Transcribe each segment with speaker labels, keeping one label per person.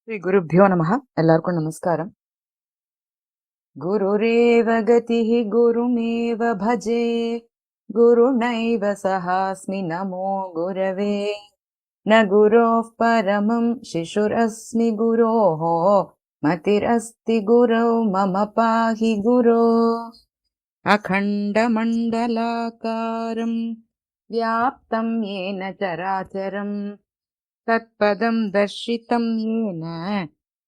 Speaker 1: ஸ்ரீ குருப்யோ நமஹ. எல்லாருக்கும் நமஸ்காரம். குருரேவ கதிஹி குருமேவ பஜே குருநைவ சஹாஸ்மி நமோ குரவே ந குரோः பரமம் சிசுரஸ்மி குரோः மதிரஸ்தி குரௌ மம பாஹி குரோ அகண்டமண்டலாகாரம் வியாப்தம் ஏன சராச்சரம் तत्पदं दर्शितं येन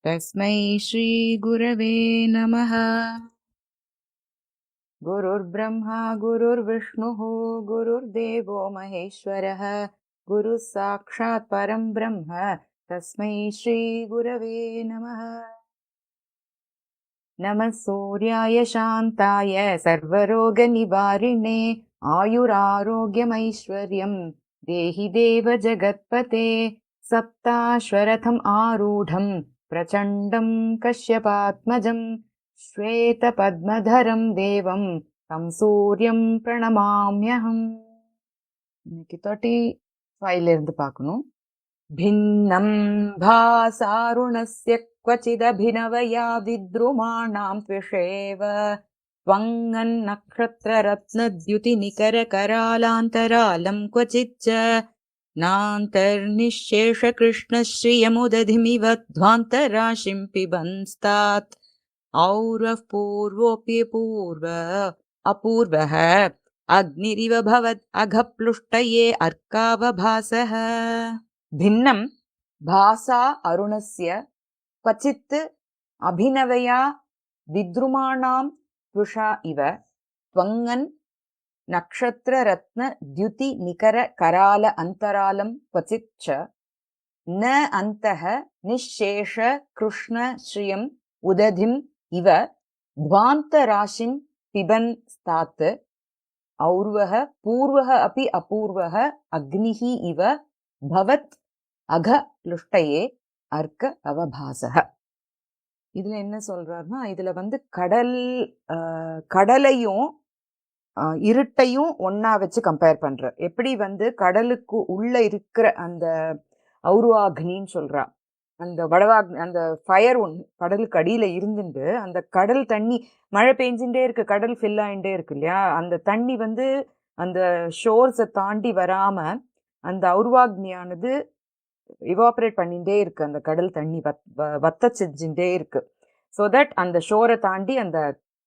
Speaker 1: तस्मै श्रीगुरवे नमः. गुरुर्ब्रह्मा गुरुर्विष्णुः गुरुर्देवो महेश्वरः गुरुः साक्षात् परं ब्रह्म तस्मै श्रीगुरवे नमः. नमः सूर्याय शान्ताय सर्वरोगनिवारिणे आयुरारोग्यमैश्वर्यं देहि देव जगत्पते सप्ताश्वरथम् आरूढं प्रचण्डं कश्यपात्मजं श्वेतपद्मधरं देवं तं सूर्यं प्रणमाम्यहम्. இன்னைக்கு 35 இருந்து பார்க்கணும். भिन्नं भासारुणस्य क्वचिदभिनवया विद्रुमाणां त्विषेव त्वङ्गन्नक्षत्ररत्नद्युतिनिकरकरालान्तरालं क्वचिच्च नान्तर्निःशेषकृष्णश्रियमुदधिमिव ध्वान्तराशिं पिबन्स्तात् औरः पूर्वोऽपि अपूर्वः अग्निरिव भवद् अघप्लुष्टये अर्कावभासः. भिन्नं भासा अरुणस्य क्वचित् अभिनवया विद्रुमाणां त्वषा इव त्वङ्गन् नक्षत्ररत्न द्युति निकर कराल अन्तरालं क्वचित् च न अन्तः निःशेष कृष्ण श्रियम् उदधिम् इव ध्वान्तराशिं पिबन् स्तात् और्वः पूर्वः अपि अपूर्वः अग्निः इव भवत् அக லுஷ்டயே அர்க்க அவபாசக. இதுல என்ன சொல்றாருன்னா, இதுல கடலையும் இருட்டையும் ஒன்னா வச்சு கம்பேர் பண்ற. எப்படி கடலுக்கு உள்ள இருக்கிற அந்த ஔருவாக்னின்னு சொல்றா, அந்த வடவாக்னி, அந்த ஃபயர் ஒன்று கடலுக்கு அடியில இருந்துட்டு அந்த கடல் தண்ணி மழை பெஞ்சுட்டே இருக்கு, கடல் ஃபில் ஆயிட்டே இருக்கு இல்லையா, அந்த தண்ணி அந்த ஷோர்ஸை தாண்டி வராம அந்த ஔருவாக்னியானது இவாபரேட் பண்ணிட்டே இருக்கு, அந்த கடல் தண்ணி வத்த செஞ்சுட்டே இருக்கு. ஸோ தட் அந்த ஷோரை தாண்டி அந்த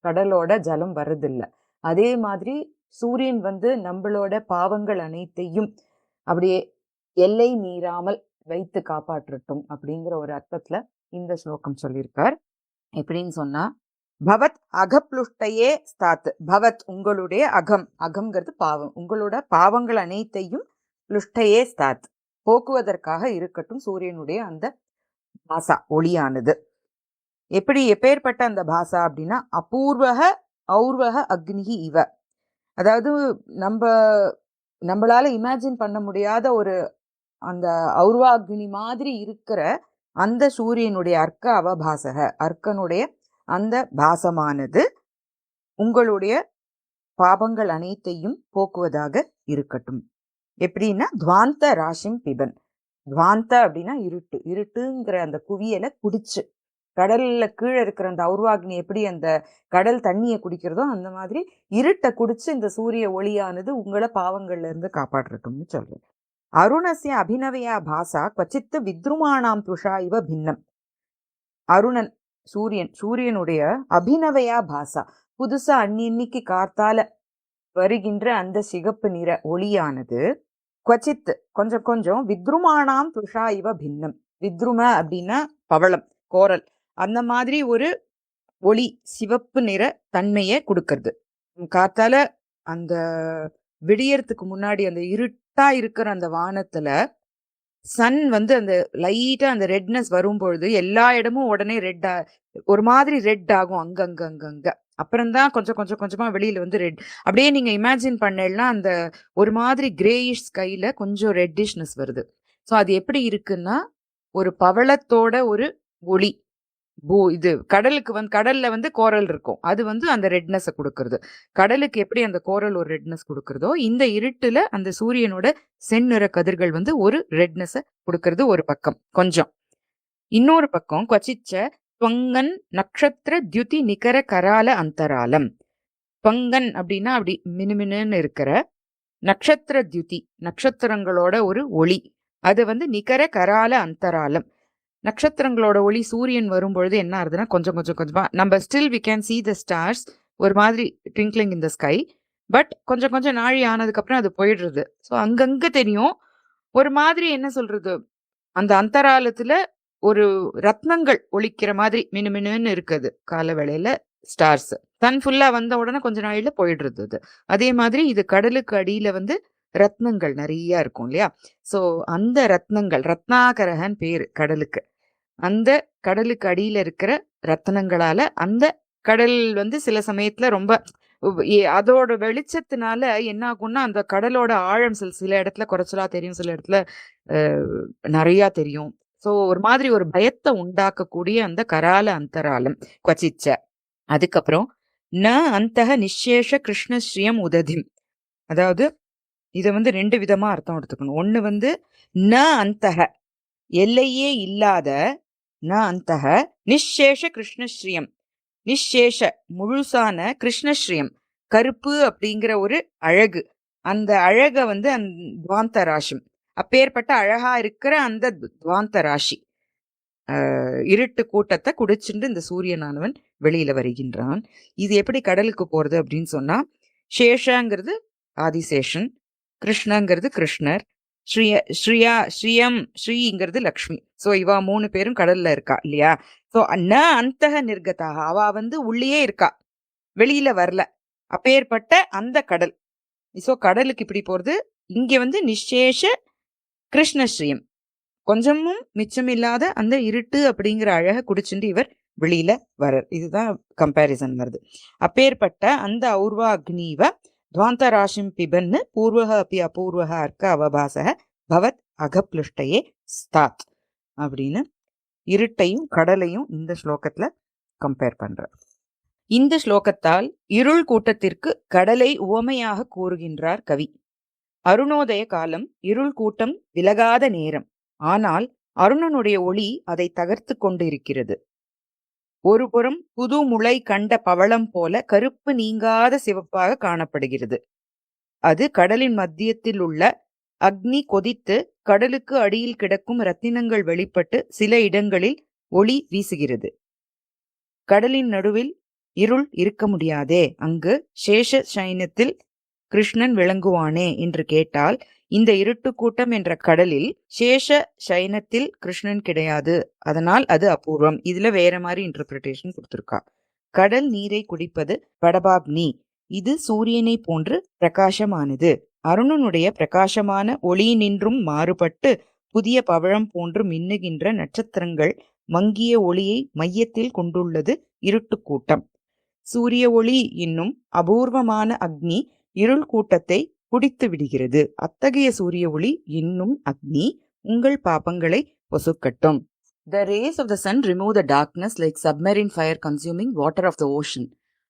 Speaker 1: கடலோட ஜலம் வருதில்லை. அதே மாதிரி சூரியன் நம்மளோட பாவங்கள் அனைத்தையும் அப்படியே எல்லை மீறாமல் வைத்து காப்பாற்றட்டும் அப்படிங்கிற ஒரு அர்த்தத்துல இந்த ஸ்லோகம் சொல்லியிருக்கார். எப்படின்னு சொன்னா, பவத் அகப்ளுஷ்டையே ஸ்தாத், பவத் உங்களுடைய அகம்ங்கிறது பாவம், உங்களோட பாவங்கள் அனைத்தையும் ப்ளுஷ்டையே ஸ்தாத் போக்குவதற்காக இருக்கட்டும் சூரியனுடைய அந்த பாசா ஒளியானது. எப்பேற்பட்ட அந்த பாசா அப்படின்னா, அபூர்வக ஔர்வக அக்னிகி இவ, அதாவது நம்மளால இமேஜின் பண்ண முடியாத ஒரு அந்த ஔர்வா அக்னி மாதிரி இருக்கிற அந்த சூரியனுடைய அர்க்க அவபாசக, அர்க்கனுடைய அந்த பாசமானது உங்களுடைய பாபங்கள் அனைத்தையும் போக்குவதாக இருக்கட்டும். எப்படின்னா, துவாந்த ராசிம் பிபன், துவாந்த அப்படின்னா இருட்டு, இருட்டுங்கிற அந்த குவியலை குடிச்சு, கடல்ல கீழே இருக்கிற அந்த ஔர்வாக்னி எப்படி அந்த கடல் தண்ணியை குடிக்கிறதோ அந்த மாதிரி இருட்டை குடிச்சு இந்த சூரிய ஒளியானது உங்களை பாவங்கள்ல இருந்து காப்பாற்றட்டும்னு சொல்றேன். அருணசிய அபிநவயா பாசா குவச்சித்து வித்ருமானாம் துஷா இவ பின்னம். அருணன் சூரியனுடைய அபிநவயா பாசா, புதுசா அன்னிக்கு காத்தால வருகின்ற அந்த சிகப்பு நிற ஒளியானது குவச்சித்து கொஞ்சம் கொஞ்சம் வித்ருமானாம் துஷா இவ பின்னம். வித்ரும அப்படின்னா பவளம், கோரல், அந்த மாதிரி ஒரு ஒளி, சிவப்பு நிற தன்மையை கொடுக்கறது. காத்தால அந்த விடியறதுக்கு முன்னாடி அந்த இருட்டா இருக்கிற அந்த வானத்துல சன் அந்த லைட்டா அந்த ரெட்னஸ் வரும்பொழுது எல்லா இடமும் உடனே ஒரு மாதிரி ரெட் ஆகும் அங்கங்க. அப்புறம்தான் கொஞ்சம் கொஞ்சம் கொஞ்சமா வெளியில ரெட். அப்படியே நீங்க இமேஜின் பண்ணலாம், அந்த ஒரு மாதிரி கிரேயிஷ் ஸ்கைல கொஞ்சம் ரெட்டிஷ்னஸ் வருது. ஸோ அது எப்படி இருக்குன்னா, ஒரு பவளத்தோட ஒரு ஒளி. இது கடல்ல கோரல் இருக்கும், அது அந்த ரெட்னஸை கொடுக்கறது. கடலுக்கு எப்படி அந்த கோரல் ஒரு ரெட்னஸ் கொடுக்கறதோ, இந்த இருட்டுல அந்த சூரியனோட செந்நிற கதிர்கள் ஒரு ரெட்னஸை கொடுக்கறது ஒரு பக்கம் கொஞ்சம். இன்னொரு பக்கம் கொச்சிச்ச துவங்கன் நக்ஷத்திர தியுதி நிகர கரால அந்தராலம். துவங்கன் அப்படின்னா அப்படி மினுமினுன்னு இருக்கிற நக்ஷத்திர தியுதி, நட்சத்திரங்களோட ஒரு ஒளி, அது நிகர கரால அந்தராலம். நட்சத்திரங்களோட ஒளி சூரியன் வரும்பொழுது என்ன ஆகுதுன்னா கொஞ்சம் கொஞ்சம் கொஞ்சமா நம்ம still we can see the stars, ஒரு மாதிரி twinkling in the sky. But கொஞ்சம் கொஞ்சம் நாழி ஆனதுக்கு அப்புறம் அது போயிடுறது. ஸோ அங்கங்க தெரியும் ஒரு மாதிரி, என்ன சொல்றது, அந்த அந்தராலத்துல ஒரு ரத்னங்கள் ஒளிக்கிற மாதிரி மினுமினுன்னு இருக்குது கால வேளையில ஸ்டார்ஸ். சன் ஃபுல்லா வந்த உடனே கொஞ்ச நாள்ல போயிடுறது அது. அதே மாதிரி இது கடலுக்கு அடியில ரத்னங்கள் நிறைய இருக்கும் இல்லையா? சோ அந்த ரத்னங்கள், ரத்னாகரகன் பேரு கடலுக்கு. அந்த கடலுக்கு அடியில இருக்கிற ரத்னங்களால அந்த கடல் சில சமயத்துல ரொம்ப அதோட வெளிச்சத்தினால என்ன ஆகும்னா அந்த கடலோட ஆழம் சில இடத்துல குறைச்சலா தெரியும், சில இடத்துல நிறைய தெரியும். சோ ஒரு மாதிரி ஒரு பயத்தை உண்டாக்கக்கூடிய அந்த கரால அந்தராலம் கொச்சிச்ச. அதுக்கப்புறம் ந அந்தக நிசேஷ கிருஷ்ணஸ்ரீயம் உததிம். அதாவது இதை ரெண்டு விதமா அர்த்தம் எடுத்துக்கணும். ஒண்ணு ந அந்தக எல்லையே இல்லாத, ந அந்தக நிசேஷ கிருஷ்ணஸ்ரீயம், நிசேஷ முழுசான, கிருஷ்ணஸ்ரீயம் கருப்பு அப்படிங்கிற ஒரு அழகு. அந்த அழக அந்த துவாந்த ராஷி, அப்பேற்பட்ட அழகா இருக்கிற அந்த துவாந்த ராசி இருட்டு கூட்டத்தை குடிச்சுட்டு இந்த சூரியனானவன் வெளியில வருகின்றான். இது எப்படி கடலுக்கு போறது அப்படின்னு சொன்னா, சேஷங்கிறது ஆதிசேஷன், கிருஷ்ணங்கிறது கிருஷ்ணர், ஸ்ரீங்கிறது லக்ஷ்மி. சோ இவா 3 பேரும் கடல்ல இருக்கா இல்லையா? சோ ந அந்தக நிர்கதாக, அவ உள்ளேயே இருக்கா, வெளியில வரல, அப்பேற்பட்ட அந்த கடல். சோ கடலுக்கு இப்படி போறது. இங்க நிசேஷ கிருஷ்ணஸ்ரீயம், கொஞ்சமும் மிச்சமில்லாத அந்த இருட்டு அப்படிங்கிற அழக குடிச்சுட்டு இவர் வெளியில வர்றார். இதுதான் கம்பேரிசன் வருது. அப்பேற்பட்ட அந்த ஔர்வா அக்னீவ துவாந்தராசிம் பிபன்னு பூர்வக அப்பி அபூர்வக அர்க்க அவபாசக பவத் அகப்ளுஷ்டையே ஸ்தாத் அப்படின்னு இருட்டையும் கடலையும் இந்த ஸ்லோகத்துல கம்பேர் பண்ற. இந்த ஸ்லோகத்தால் இருள் கூட்டத்திற்கு கடலை உவமையாக கூறுகின்றார் கவி. அருணோதய காலம், இருள் கூட்டம் விலகாத நேரம். ஆனால் அருணனுடைய ஒளி அதை தகர்த்து கொண்டிருக்கிறது. ஒருபுறம் புது முளை கண்ட பவளம் போல கருப்பு நீங்காத சிவப்பாக காணப்படுகிறது. அது கடலின் மத்தியத்தில் உள்ள அக்னி கொதித்து கடலுக்கு அடியில் கிடக்கும் ரத்தினங்கள் வெளிப்பட்டு சில இடங்களில் ஒளி வீசுகிறது. கடலின் நடுவில் இருள் இருக்க முடியாதே, அங்கு சேஷ சைனத்தில் கிருஷ்ணன் விளங்குவானே என்று கேட்டால், இந்த இருட்டு கூட்டம் என்ற கடலில் சேஷ சைனத்தில் கிருஷ்ணன் கிடையாது, அதனால் அது அபூர்வம். இதுல வேற மாதிரி இன்டர்பிரிட்டேஷன் கொடுத்திருக்கா. கடல் நீரை குடிப்பது படபாக்னி, இது சூரியனை போன்று பிரகாசமானது. அருணனுடைய பிரகாசமான ஒளியினின்றும் மாறுபட்டு புதிய பவழம் போன்று மின்னுகின்ற நட்சத்திரங்கள் மங்கிய ஒளியை மையத்தில் கொண்டுள்ளது இருட்டு கூட்டம். சூரிய ஒளி என்னும் அபூர்வமான அக்னி இருள் கூட்டத்தை குடித்து விடுகிறது. அத்தகைய சூரிய ஒளி என்னும் அக்னி உங்கள் பாபங்களை பொசுக்கட்டும். The rays of the sun remove the darkness like submarine fire consuming water of the ocean,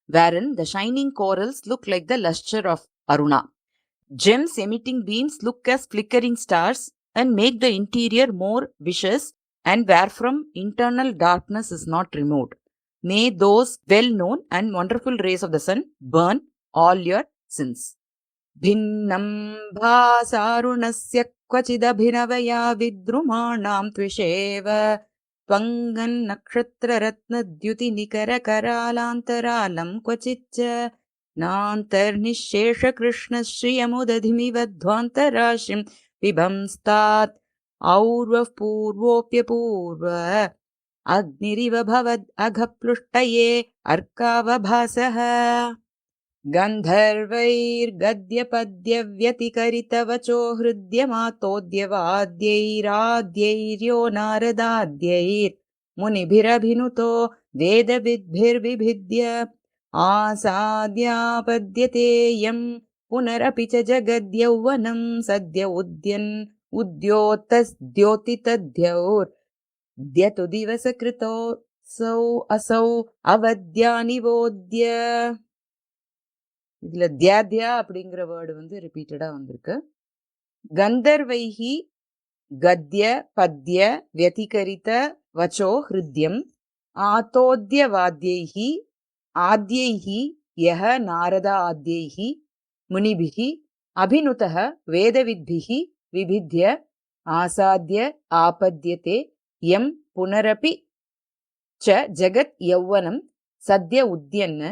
Speaker 1: wherein the shining corals look like the lustre of Aruna. Gems emitting beams look as flickering stars and make the interior more vicious, and wherefrom internal darkness is not removed. May those well-known and wonderful rays of the sun burn all your sins. भिन्नं भासारुणस्य क्वचिदभिनवया विद्रुमाणां त्विषेव त्वङ्गन्नक्षत्ररत्नद्युतिनिकरकरालान्तरालं क्वचिच्च नान्तर्निःशेषकृष्णश्रियमुदधिमिव ध्वान्तराशिं पिबंस्तात् और्वः पूर्वोऽप्यपूर्व अग्निरिव भवद् अघप्लुष्टये अर्कावभासः. गन्धर्वैर्गद्यपद्यव्यतिकरितवचो हृद्यमातोद्यवाद्यैराद्यैर्यो नारदाद्यैर्मुनिभिरभिनुतो वेदविद्भिर्विभिद्य आसाद्यापद्यते यं पुनरपि च जगद्यौवनं सद्य उद्यन् उद्योतस्द्योतितद्यौर्द्यतु दिवसकृतोऽसौ असौ அவத்யானிவோத்ய. இதுல தியாத்யா அப்படிங்கிற word ரிப்பீட்டடா வந்திருக்கு. கந்தர்வைஹி கத்ய பத்ய வியதிகரித வச்சோ ஹிருத்யம் ஆதோத்யவாத்யைஹி ஆத்யைஹி யஹ நாரத ஆத்யைஹி முனிபிஹி அபினுதஹ வேதவித்பிஹி விபித்ய ஆசாத்ய ஆபத்யதே யம் புனரபி ச ஜகத் யௌவனம் சத்ய உத்யன்ன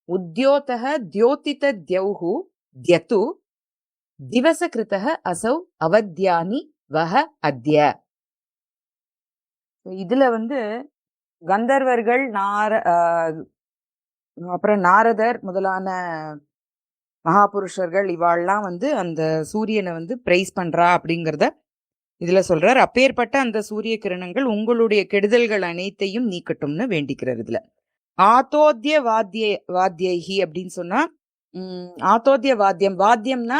Speaker 1: உத்யோதஹ தியோதிதத்யௌஹு த்யது திவசகிருதஹ அசௌ அவத்யானி வஹ அத்ய. இதுல கந்தர்வர்கள் அப்புறம் நாரதர் முதலான மகாபுருஷர்கள் இவாள்லாம் அந்த சூரியனை பிரைஸ் பண்றா அப்படிங்கிறத இதுல சொல்றார். அப்பேற்பட்ட அந்த சூரிய கிரணங்கள் உங்களுடைய கெடுதல்கள் அனைத்தையும் நீக்கட்டும்னு வேண்டிக்கிறார். இதுல ஆதோத்ய வாத்தியைஹி அப்படின்னு சொன்னா ஆதோத்ய வாத்தியம்னா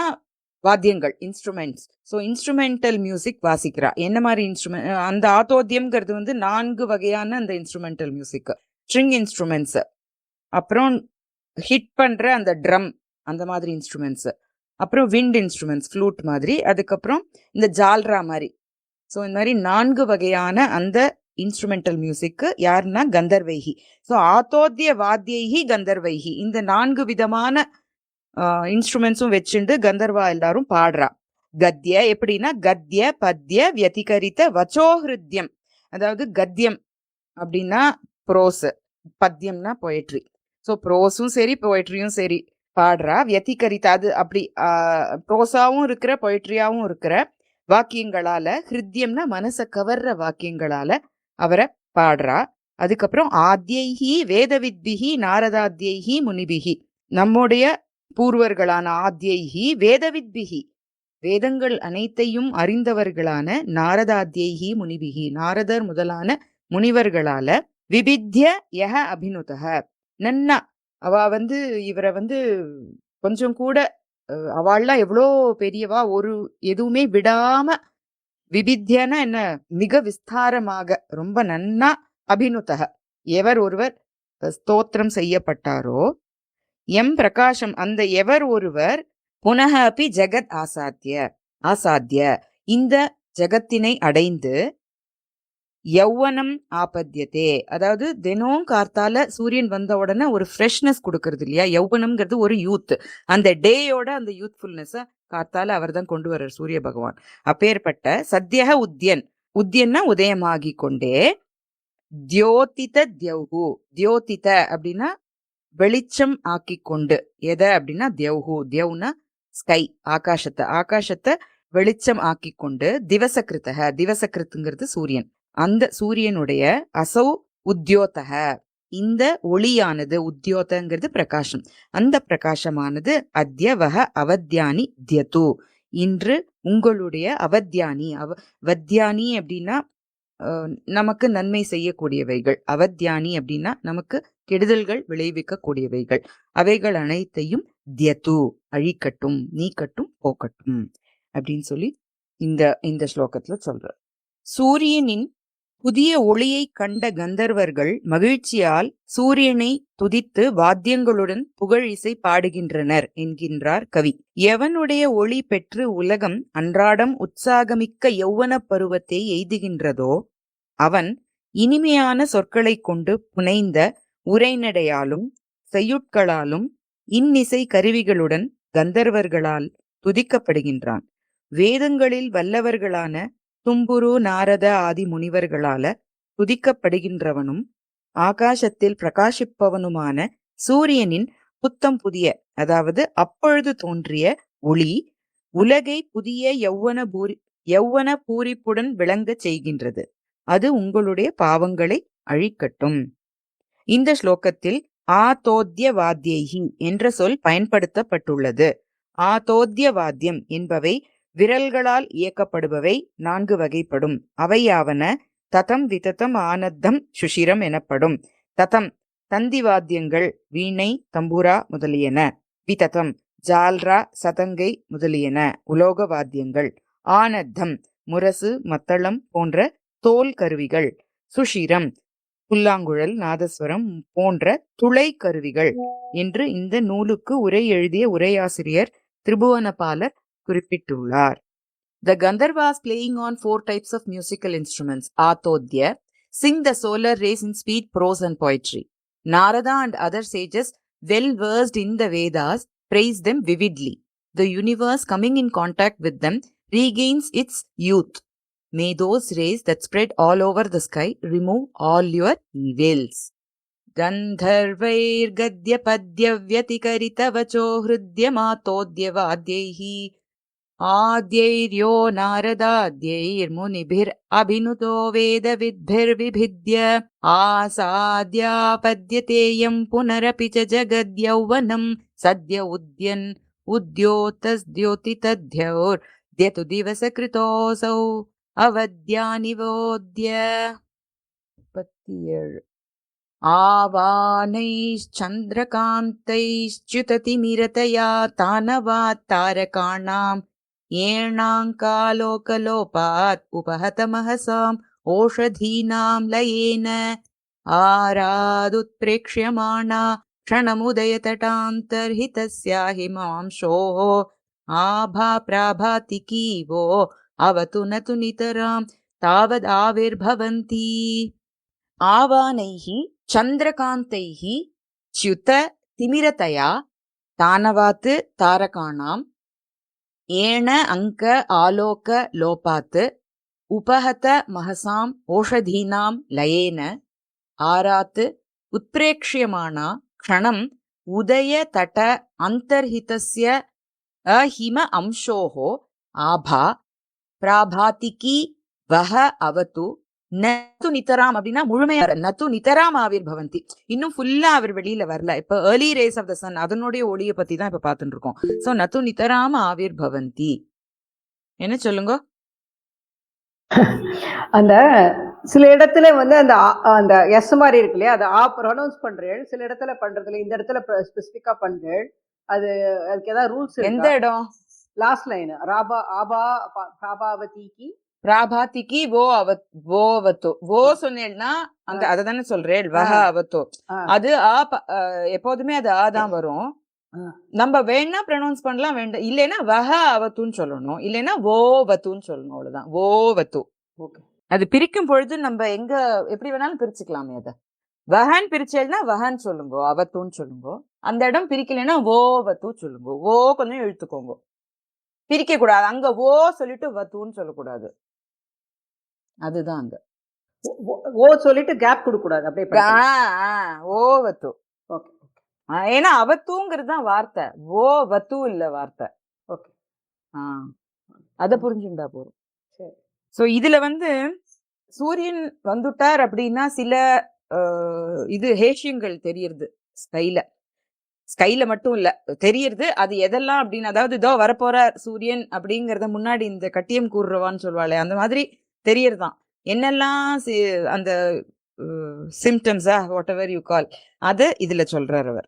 Speaker 1: வாத்தியங்கள், இன்ஸ்ட்ருமெண்ட்ஸ். ஸோ இன்ஸ்ட்ருமெண்டல் மியூசிக் வாசிக்கிறா. என்ன மாதிரி இன்ஸ்ட்ருமெண்ட்? அந்த ஆதோத்தியம்ங்கிறது 4 வகையான அந்த இன்ஸ்ட்ருமெண்டல் மியூசிக். ஸ்ட்ரிங் இன்ஸ்ட்ருமெண்ட்ஸ், அப்புறம் ஹிட் பண்ற அந்த ட்ரம், அந்த மாதிரி இன்ஸ்ட்ருமெண்ட்ஸ், அப்புறம் விண்ட் இன்ஸ்ட்ருமெண்ட்ஸ், ஃப்ளூட் மாதிரி, அதுக்கப்புறம் இந்த ஜால்ரா மாதிரி. ஸோ இந்த மாதிரி 4 வகையான அந்த இன்ஸ்ட்ருமெண்டல் மியூசிக் யாருன்னா கந்தர்வைஹி. ஸோ ஆதோத்திய வாத்தியைஹி கந்தர்வைஹி, இந்த 4 விதமான இன்ஸ்ட்ருமெண்ட்ஸும் வச்சுண்டு கந்தர்வா எல்லாரும் பாடுறா. கத்ய எப்படின்னா கத்ய பத்ய வியதிகரித்த வச்சோஹிருத்யம், அதாவது கத்யம் அப்படின்னா ப்ரோஸ், பத்யம்னா பொயட்ரி. ஸோ ப்ரோஸும் சரி பொயட்ரியும் சரி பாடுறா. வியதிகரித்த அது அப்படி ப்ரோஸாவும் இருக்கிற பொயட்ரியாவும் இருக்கிற வாக்கியங்களால, ஹிருத்யம்னா மனசை கவர்ற வாக்கியங்களால அவரை பாடுறா. அதுக்கப்புறம் ஆத்யைஹி வேதவித்பிஹி நாரதாத்யைஹி முனிபிஹி, நம்முடைய பூர்வர்களான ஆத்யைஹி வேதவித்பிஹி, வேதங்கள் அனைத்தையும் அறிந்தவர்களான நாரதாத்யைஹி முனிபிஹி, நாரதர் முதலான முனிவர்களால விபித்ய யஹ அபினுதஹ, நன்னா அவ இவரை கொஞ்சம் கூட அவள்லாம் எவ்வளோ பெரியவா, ஒரு எதுவுமே விடாம, விபித்யனா என்ன, மிக விஸ்தாரமாக ரொம்ப நன்னா, அபினுதஹ எவர் ஒருவர் ஸ்தோத்திரம் செய்யப்பட்டாரோ, எம் பிரகாசம் அந்த எவர் ஒருவர், புனக அப்பி ஜெகத் ஆசாத்திய இந்த ஜகத்தினை அடைந்து, யௌவனம் ஆபத்தியதே, அதாவது தினம் கார்த்தால சூரியன் வந்த உடனே ஒரு ஃப்ரெஷ்னஸ் கொடுக்கறது இல்லையா, யௌவனம்ங்கிறது ஒரு யூத், அந்த டேயோட அந்த யூத்ஃபுல்னஸ் கார்த்தால அவர் தான் கொண்டு வர்றார் சூரிய பகவான். அப்பேற்பட்ட சத்யக உத்யன்னா உதயமாகி கொண்டே, தியோதித தியௌஹு, தியோதித அப்படின்னா வெளிச்சம் ஆக்கி கொண்டு, எதை அப்படின்னா தியௌஹு, தியௌனா ஸ்கை, ஆகாசத்தை வெளிச்சம் ஆக்கி கொண்டு, திவசகிருத்துங்கிறது சூரியன், அந்த சூரியனுடைய அசௌ உத்யோதக, இந்த ஒளியானது, உத்யோதங்கிறது பிரகாசம், அந்த பிரகாசமானது அத்ய வஹ அவத்யானி தியது, இன்று உங்களுடைய அவத்யானி, வத்யானி அப்படின்னா நமக்கு நன்மை செய்யக்கூடியவைகள், அவத்யானி அப்படின்னா நமக்கு கெடுதல்கள் விளைவிக்க கூடியவைகள், அவைகள் அனைத்தையும் தியது அழிக்கட்டும், நீக்கட்டும், போக்கட்டும் அப்படின்னு சொல்லி இந்த ஸ்லோகத்துல சொல்ற. சூரியனின் புதிய ஒளியை கண்ட கந்தர்வர்கள் மகிழ்ச்சியால் சூரியனை துதித்து வாத்தியங்களுடன் புகழ் இசை பாடுகின்றனர் என்கின்றார் கவி. எவனுடைய ஒளி பெற்று உலகம் அன்றாடம் உற்சாகமிக்க யௌவன பருவத்தை எய்துகின்றதோ அவன் இனிமையான சொற்களை கொண்டு புனைந்த உரைநடையாலும் செய்யுட்களாலும் இன்னிசை கருவிகளுடன் கந்தர்வர்களால் துதிக்கப்படுகின்றான். வேதங்களில் வல்லவர்களான தும்புரு நாரத ஆதி முனிவர்களால துதிக்கப்படுகின்றவனும் ஆகாசத்தில் பிரகாசிப்பவனுமான சூரியனின் புத்தம் புதிய, அதாவது அப்பொழுது தோன்றிய ஒளி உலகை புதிய யௌவன பூரிப்புடன் விளங்கச் செய்கின்றது. அது உங்களுடைய பாவங்களை அழிக்கட்டும். இந்த ஸ்லோகத்தில் ஆதோத்ய வாத்தியைஹி என்ற சொல் பயன்படுத்தப்பட்டுள்ளது. ஆதோத்ய வாத்தியம் என்பவை விரல்களால் இயக்கப்படுபவை 4 வகைப்படும். அவையாவன ததம் விததம் ஆனத்தம் சுஷிரம் எனப்படும். ததம் தந்திவாத்தியங்கள், வீணை தம்பூரா முதலியன. விததம் ஜால்ரா சதங்கை முதலியன உலோக வாத்தியங்கள். ஆனத்தம் முரசு மத்தளம் போன்ற தோல் கருவிகள். சுஷிரம் புல்லாங்குழல் நாதஸ்வரம் போன்ற துளை கருவிகள் என்று இந்த நூலுக்கு உரை எழுதிய உரையாசிரியர் திரிபுவனபாலர் குறிப்பிட்டுள்ளார். The Gandharvas playing on 4 types of musical instruments: Atodhya, sing the solar rays in speed, prose and poetry. Narada and other sages, well versed in the Vedas, praise them vividly. The universe, coming in contact with them, regains its youth. May those rays that spread all over the sky remove all your evils. गन्धर्वैर् गद्य पद्य व्यतिकरितवचो हृद्यमातोद्यवाद्यैः आद्यैर्यो नारदाद्यैर्मुनिभिर् अभिनुतो वेदविद्भिर्विभिद्य आसाद्यापद्यतेयं पुनरपि च जगद्यौवनं सद्य उद्यन् उद्योतस्द्योतितद्योर्द्यतु दिवसकृतोऽसौ अवद्यानिवोद्य. 37 आवानैश्चन्द्रकान्तैश्च्युततिमिरतया तानवात् तारकाणाम् येणाङ्कालोकलोपात् उपहतमहसाम् ओषधीनाम् लयेन आरादुत्प्रेक्ष्यमाणा क्षणमुदयतटान्तर्हितस्या हिमांशोः आभा प्राभातिकीवो अवतु न तु नितराम् तावदाविर्भवन्ति. आवानैः चन्द्रकान्तैः च्युत तिमिरतया तानवात् तारकाणाम् येण अङ्क आलोक लोपात् उपहत महसाम् ओषधीनाम् लयेन आरात् उत्प्रेक्ष्यमाणा क्षणम् उदय तट अन्तर्हितस्य अहिम अंशोः आभा प्राभातिकी वह अवतु நத்து நித்தராம் அப்படின்னா முழுமையா நத்து நித்தராம் ஆவிர் பவந்தி. இன்னும் ஃபுல்லா அவர் வெளியில வரல. இப்ப early rays of the sun அதனுடைய ஒளியை பத்தி தான் இப்ப பாத்துட்டு இருக்கோம். சோ நத்து நித்தராம் ஆவிர் பவந்தி. என்ன சொல்லுங்க?
Speaker 2: அந்த சில இடத்துல வந்து அந்த எஸ் மாதிரி இருக்கு இல்லையா, அதை ப்ரொனவுன்ஸ் பண்றேன், சில இடத்துல பண்றதுல, இந்த இடத்துல ஸ்பெசிபிக்கா பண்றேன். அதுக்கு ஏதாவது ரூல்ஸ்? எந்த இடம்? லாஸ்ட் லைன் ராபா ஆபா பிராபாவதிக்கு
Speaker 1: பிராபாத்திக்கு வோ அவத்தோ. வோ சொன்னேன்னா அந்த அததானே சொல்றேன், வஹ அவத்தோ. அது எப்போதுமே அது ஆதான் வரும். நம்ம வேணா ப்ரொனவுன்ஸ் பண்ணலாம், வேண்டாம் இல்லைன்னா வஹ அவத்துன்னு சொல்லணும், இல்லைன்னா ஓவத்துன்னு சொல்லணும். அவ்வளவுதான், ஓவத்து. அது பிரிக்கும் பொழுது நம்ம எங்க எப்படி வேணாலும் பிரிச்சுக்கலாமே. அத வஹன் பிரிச்சேன்னா வஹன் சொல்லுங்க, அவத்துன்னு சொல்லுங்க. அந்த இடம் பிரிக்கலைன்னா ஓவத்து சொல்லுங்க. ஓ கொஞ்சம் இழுத்துக்கோங்க, பிரிக்க கூடாது. அங்க ஓ சொல்லிட்டு வத்துன்னு சொல்லக்கூடாது. அதுதான் அங்க
Speaker 2: ஓ சொல்லிட்டு கேப் கொடுக்க கூடாது. அப்படியே
Speaker 1: ஓவத்து. ஏன்னா அவத்துங்கிறது தான் வார்த்தை, ஓ வத்து இல்ல வார்த்தை.
Speaker 2: ஓகே,
Speaker 1: அத புரிஞ்சுண்டா போறோம். சோ இதுல வந்து சூரியன் வந்துட்டார் அப்படின்னா சில இது ஹேஷியங்கள் தெரியுது ஸ்கைல மட்டும் இல்ல தெரியுது. அது எதெல்லாம் அப்படின்னு, அதாவது இதோ வரப்போற சூரியன் அப்படிங்கறத முன்னாடி இந்த கட்டியம் கூறுறவான்னு சொல்லுவாளே, அந்த மாதிரி தெரியறதான். என்னெல்லாம் அந்த சிம்டம்ஸா வாட் எவர் யூ கால், அது இதுல சொல்றார் அவர்.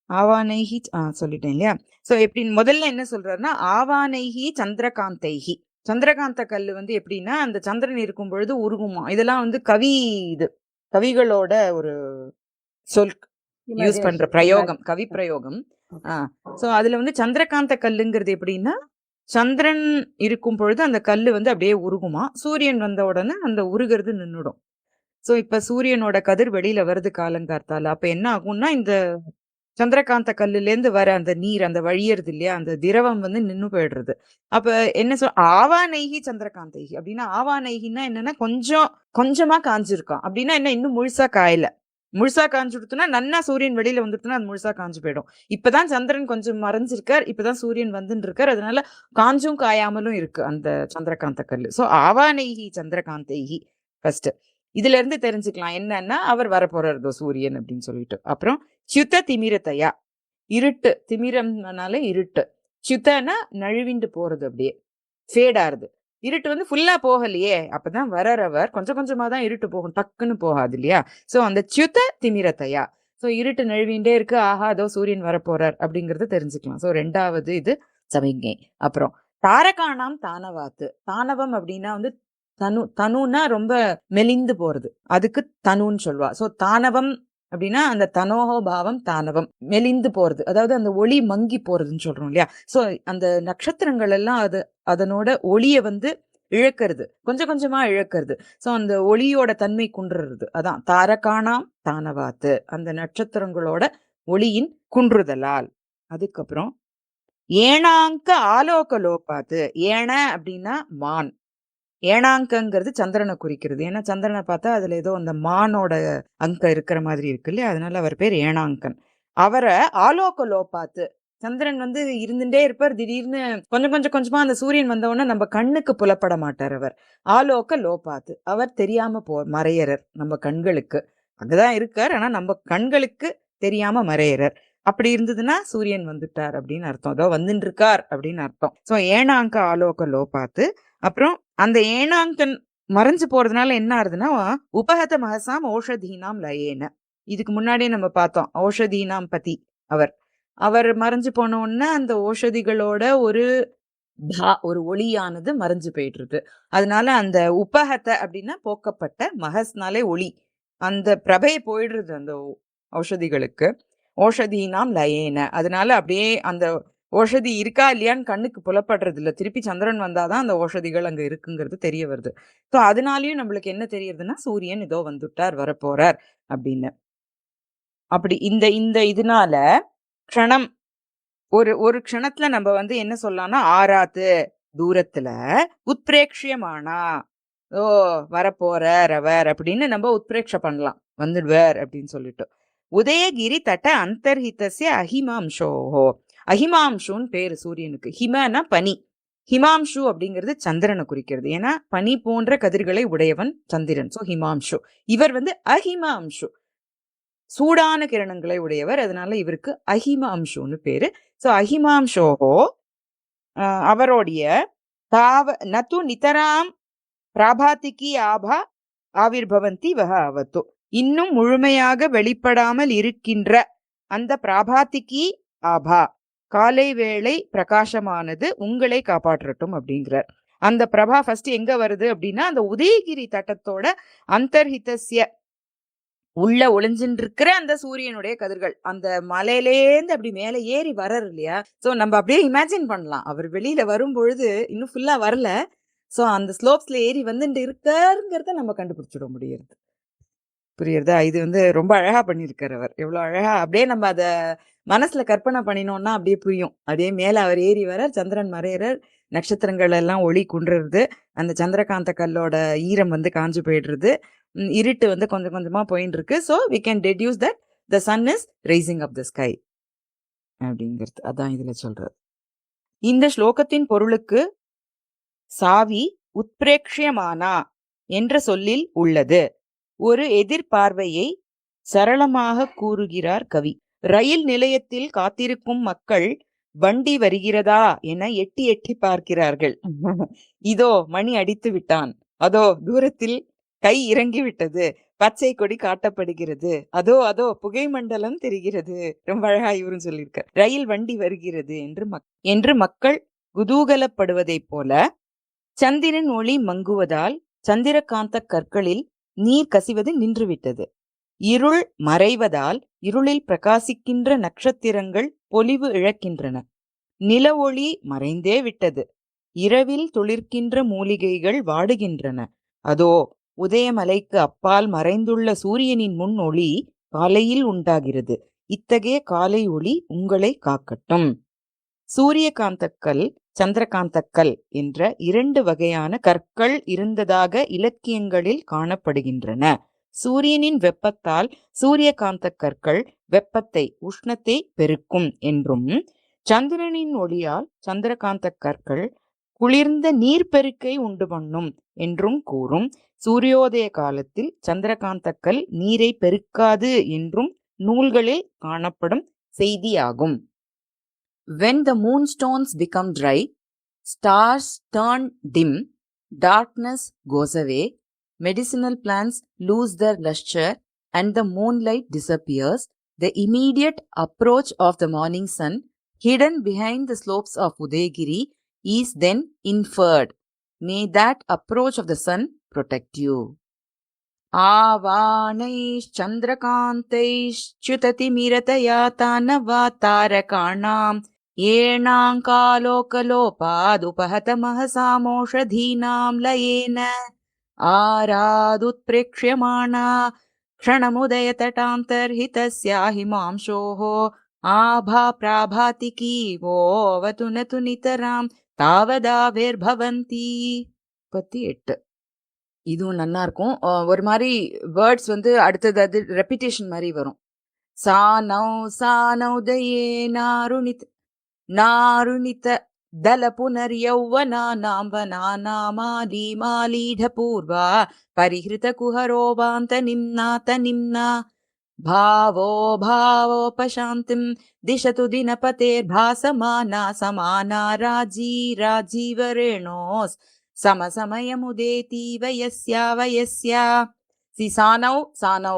Speaker 1: ஆவானைஹி சொல்லிட்டேன் இல்லையா. சோ எப்படி முதல்ல என்ன சொல்றாருன்னா, ஆவானைஹி சந்திரகாந்தைஹி. சந்திரகாந்த கல்லு வந்து எப்படின்னா, அந்த சந்திரன் இருக்கும் பொழுது உருகுமா. இதெல்லாம் வந்து கவிகளோட ஒரு சொல் யூஸ் பண்ற பிரயோகம், கவி பிரயோகம். சோ அதுல வந்து சந்திரகாந்த கல்லுங்கிறது எப்படின்னா, சந்திரன் இருக்கும் பொழுது அந்த கல்லு வந்து அப்படியே உருகுமா. சூரியன் வந்த உடனே அந்த உருகிறது நின்னுடும். சோ இப்ப சூரியனோட கதிர் வெளியில வருது காலங்கார்த்தால. அப்ப என்ன ஆகும்னா, இந்த சந்திரகாந்த கல்லுல இருந்து வர அந்த நீர், அந்த வழியறது இல்லையா, அந்த திரவம் வந்து நின்னு போயிடுறது. அப்ப என்ன ஆவானைகி சந்திரகாந்தைகி அப்படின்னா, ஆவானைகின்னா என்னன்னா கொஞ்சமா காஞ்சிருக்கான் அப்படின்னா என்ன, இன்னும் முழுசா காயல. முழுசா காஞ்சு கொடுத்தோம்னா நன்னா சூரியன் வெளியில வந்துட்டுனா அது முழுசா காஞ்சு போயிடும். இப்பதான் சந்திரன் கொஞ்சம் மறைஞ்சிருக்கார், இப்பதான் சூரியன் வந்துட்டு இருக்கார். அதனால காஞ்சும் காயாமலும் இருக்கு அந்த சந்திரகாந்த கல்லு. சோ ஆவானைகி சந்திரகாந்தைகி ஃபர்ஸ்ட். இதுல இருந்து தெரிஞ்சுக்கலாம் என்னன்னா, அவர் வரப்போறதோ சூரியன் அப்படின்னு சொல்லிட்டு. அப்புறம் ச்யுத திமிரத்தையா, இருட்டு. திமிரம்னால இருட்டு. ச்யுதனா நழுவிண்டு போறது, அப்படியே ஃபேட் ஆறுது. இருட்டு வந்து ஃபுல்லா போகலையே, அப்பதான் வரவர் கொஞ்சம் கொஞ்சமா தான் இருட்டு போகும், டக்குன்னு போகாது இல்லையா. சோ அந்த ச்யுத திமிரத்தையா, சோ இருட்டு நழுவிண்டே இருக்கு, ஆஹா அதோ சூரியன் வரப்போறார் அப்படிங்கறது தெரிஞ்சுக்கலாம். சோ ரெண்டாவது இது சமிக்ஞை. அப்புறம் தாரகாணாம் தானவாத்து. தானவம் அப்படின்னா வந்து தனுனா ரொம்ப மெலிந்து போறது, அதுக்கு தனுன்னு சொல்லுவா. சோ தானவம் அப்படின்னா அந்த தனோகோ பாவம் தானவம், மெலிந்து போறது, அதாவது அந்த ஒளி மங்கி போறதுன்னு சொல்றோம் இல்லையா. சோ அந்த நட்சத்திரங்கள் எல்லாம் அதனோட ஒளிய வந்து இழக்கிறது, கொஞ்சம் கொஞ்சமா இழக்கிறது. சோ அந்த ஒளியோட தன்மை குன்றுறது. அதான் தாரகாணாம் தானவாத்து, அந்த நட்சத்திரங்களோட ஒளியின் குன்றுதலால். அதுக்கப்புறம் ஏனாங்க ஆலோக லோபாத்து. ஏன அப்படின்னா மான். ஏனாங்கங்கிறது சந்திரனை குறிக்கிறது. ஏன்னா சந்திரனை பார்த்தா அதுல ஏதோ அந்த மானோட அங்கம் இருக்கிற மாதிரி இருக்கு இல்லையா, அதனால அவர் பேர் ஏனாங்கன். அவரை ஆலோக லோபாத்து, சந்திரன் வந்து இருந்துட்டே இருப்பார், திடீர்னு கொஞ்சம் கொஞ்சம் கொஞ்சமா அந்த சூரியன் வந்தவுடனே நம்ம கண்ணுக்கு புலப்பட மாட்டார் அவர். ஆலோக லோபாத்து, அவர் தெரியாம மறையறர் நம்ம கண்களுக்கு. அங்கதான் இருக்கார், ஆனா நம்ம கண்களுக்கு தெரியாம மறையறர். அப்படி இருந்ததுன்னா சூரியன் வந்துட்டார் அப்படின்னு அர்த்தம், அதோ வந்துட்டு இருக்கார் அப்படின்னு அர்த்தம். சோ ஏனாங்க ஆலோக லோபாத்து. அப்புறம் அந்த ஏனாங்கன் மறைஞ்சு போறதுனால என்ன ஆகுதுன்னா உபகத மகசாம் ஓஷதீனாம் லயேன. இதுக்கு முன்னாடியே நம்ம பார்த்தோம் ஓஷதீனாம் பதி. அவர் மறைஞ்சு போன உடனே அந்த ஓஷதிகளோட ஒரு ஒளியானது மறைஞ்சு போயிடுறது. அதனால அந்த உபகத அப்படின்னா போக்கப்பட்ட, மகஸ்னாலே ஒளி, அந்த பிரபையை போயிடுறது அந்த ஔஷதிகளுக்கு. ஓஷதீனாம் லயேன, அதனால அப்படியே அந்த ஓஷதி இருக்கா இல்லையான்னு கண்ணுக்கு புலப்படுறது இல்ல. திருப்பி சந்திரன் வந்தாதான் அந்த ஓஷதிகள் அங்க இருக்குங்கிறது தெரிய வருது. ஸோ அதனாலயும் நம்மளுக்கு என்ன தெரியுதுன்னா சூரியன் இதோ வந்துட்டார், வரப்போறார் அப்படின்னு. அப்படி இந்த இந்த இதனால க்ஷணம், ஒரு க்ஷணத்துல நம்ம வந்து என்ன சொல்லலாம்னா ஆராத்து தூரத்துல உத்பிரேக்ஷியமானா, ஓ வரப்போறார் அவர் அப்படின்னு நம்ம உத்பிரேக்ஷ பண்ணலாம், வந்துடுவார் அப்படின்னு சொல்லிட்டு. உதயகிரி தட்ட அந்தர்ஹிதஸ்ய அஹிமாம்சோஹோ. அஹிமாம்சுன்னு பேரு சூரியனுக்கு. ஹிமனா பனி, ஹிமாம்சு அப்படிங்கிறது சந்திரனை குறிக்கிறது. ஏன்னா பனி போன்ற கதிர்களை உடையவன் சந்திரன். சோ ஹிமாம்சு. இவர் வந்து அஹிமாம்சு, சூடான கிரணங்களை உடையவர், அதனால இவருக்கு அஹிமாம்சுன்னு பேரு. சோ அஹிமாம்சோஹோ அவருடைய தாவ நது நிதராம் பிராபாத்திகி ஆபா ஆவிர்பவந்தி வஹ அவத்து. இன்னும் முழுமையாக வெளிப்படாமல் இருக்கின்ற அந்த பிராபாத்திகி ஆபா, காலை வேளை பிரகாசமானது உங்களை காப்பாற்றட்டும் அப்படிங்கிறார். அந்த பிரபா ஃபர்ஸ்ட் எங்க வருது அப்படின்னா அந்த உதயகிரி தட்டத்தோட அந்தர்ஹிதஸ்ய உள்ள ஒளிஞ்சின்னு இருக்கிற அந்த சூரியனுடைய கதிர்கள் அந்த மலையிலேந்து அப்படி மேல ஏறி வர்றாரு இல்லையா. சோ நம்ம அப்படியே இமேஜின் பண்ணலாம், அவர் வெளியில வரும் பொழுது இன்னும் ஃபுல்லா வரல, சோ அந்த ஸ்லோப்ஸ்ல ஏறி வந்துட்டு இருக்காருங்கிறத நம்ம கண்டுபிடிச்சிட முடியுது. புரியுறதா? இது வந்து ரொம்ப அழகா பண்ணியிருக்காரு அவர். எவ்வளவு அழகா அப்படியே நம்ம அத மனசுல கற்பனை பண்ணினோம்னா அப்படியே புரியும். அப்படியே மேல அவர் ஏறி வர, சந்திரன் மறையறர், நட்சத்திரங்கள் எல்லாம் ஒளி குன்றுறது, அந்த சந்திரகாந்த கல்லோட ஈரம் வந்து காஞ்சு போயிடுறது, இருட்டு வந்து கொஞ்சம் கொஞ்சமா போயின்னு இருக்கு. So we can deduce that the sun is rising up the sky அப்படிங்கிறது. அதான் இதுல சொல்றது. இந்த ஸ்லோகத்தின் பொருளுக்கு சாவி உத்பிரேக்ஷியமானா என்ற சொல்லில் உள்ளது. ஒரு எதிர்பார்வையை சரளமாக கூறுகிறார் கவி. ரயில் நிலையத்தில் காத்திருக்கும் மக்கள் வண்டி வருகிறதா என எட்டி எட்டி பார்க்கிறார்கள். இதோ மணி அடித்து விட்டான், அதோ தூரத்தில் கை இறங்கி விட்டது, பச்சை கொடி காட்டப்படுகிறது, அதோ அதோ புகை மண்டலம் தெரிகிறது. ரொம்ப அழகா இவரும் சொல்லியிருக்க. ரயில் வண்டி வருகிறது என்று மக்கள் குதூகலப்படுவதைப் போல சந்திரன் ஒளி மங்குவதால் சந்திரகாந்த கற்களில் நீர் கசிவது நின்றுவிட்டது. இருள் மறைவதால் இருளில் பிரகாசிக்கின்ற நட்சத்திரங்கள் பொலிவு இழக்கின்றன. நில ஒளி மறைந்தே விட்டது. இரவில் துளிர்க்கின்ற மூலிகைகள் வாடுகின்றன. அதோ உதயமலைக்கு அப்பால் மறைந்துள்ள சூரியனின் முன் ஒளி காலையில் உண்டாகிறது. இத்தகைய காலை ஒளி உங்களை காக்கட்டும். சூரியகாந்தக்கல், சந்திரகாந்தக்கல் என்ற 2 வகையான கற்கள் இருந்ததாக இலக்கியங்களில் காணப்படுகின்றன. சூரியனின் வெப்பத்தால் சூரியகாந்த கற்கள் வெப்பத்தை, உஷ்ணத்தை பெருக்கும் என்றும், சந்திரனின் ஒளியால் சந்திரகாந்த கற்கள் குளிர்ந்த நீர்ப்பெருக்கை உண்டு பண்ணும் என்றும் கூறும். சூரியோதய காலத்தில் சந்திரகாந்தக்கல் நீரை பெருக்காது என்றும் நூல்களில் காணப்படும் செய்தியாகும். When the moonstones become dry, stars turn dim, darkness goes away, medicinal plants lose their luster, and the moonlight disappears, the immediate approach of the morning sun, hidden behind the slopes of Udayagiri, is then inferred. May that approach of the sun protect you. आवानैश्चन्द्रकान्तैश्च्युततिमिरतया तानवा तारकाणाम् ஏணாங்காலோகலோபாதுபஹதமஹசாமோஷதீனாம் லயேன ஆராதுத்ப்ரேக்ஷ்யமாணா க்ஷணமுதயதட்டாந்தர்ஹிதஸ்யாஹிமாம்சோः Aba பிராபாதிகீவோவது நது நிதராம் தாவதாவிர்பவந்தி. 38. இதுவும் நல்லா இருக்கும். ஒரு மாதிரி words வந்து அடுத்தது அது repetition மாதிரி வரும். சானௌதயே நாருணித தல புனர்யௌவனானாம் வனானாமாலீமாலீಢ பூர்வா பரிஹிருத குஹரோவாந்த நிம்னாத நிம்னா भावो भावोपशान्तिं दिशतु दिनपतेर्भासमाना समाना राजी राजीवरेणोस् समसमयमुदेति वयस्या वयस्या. सानौ सानौ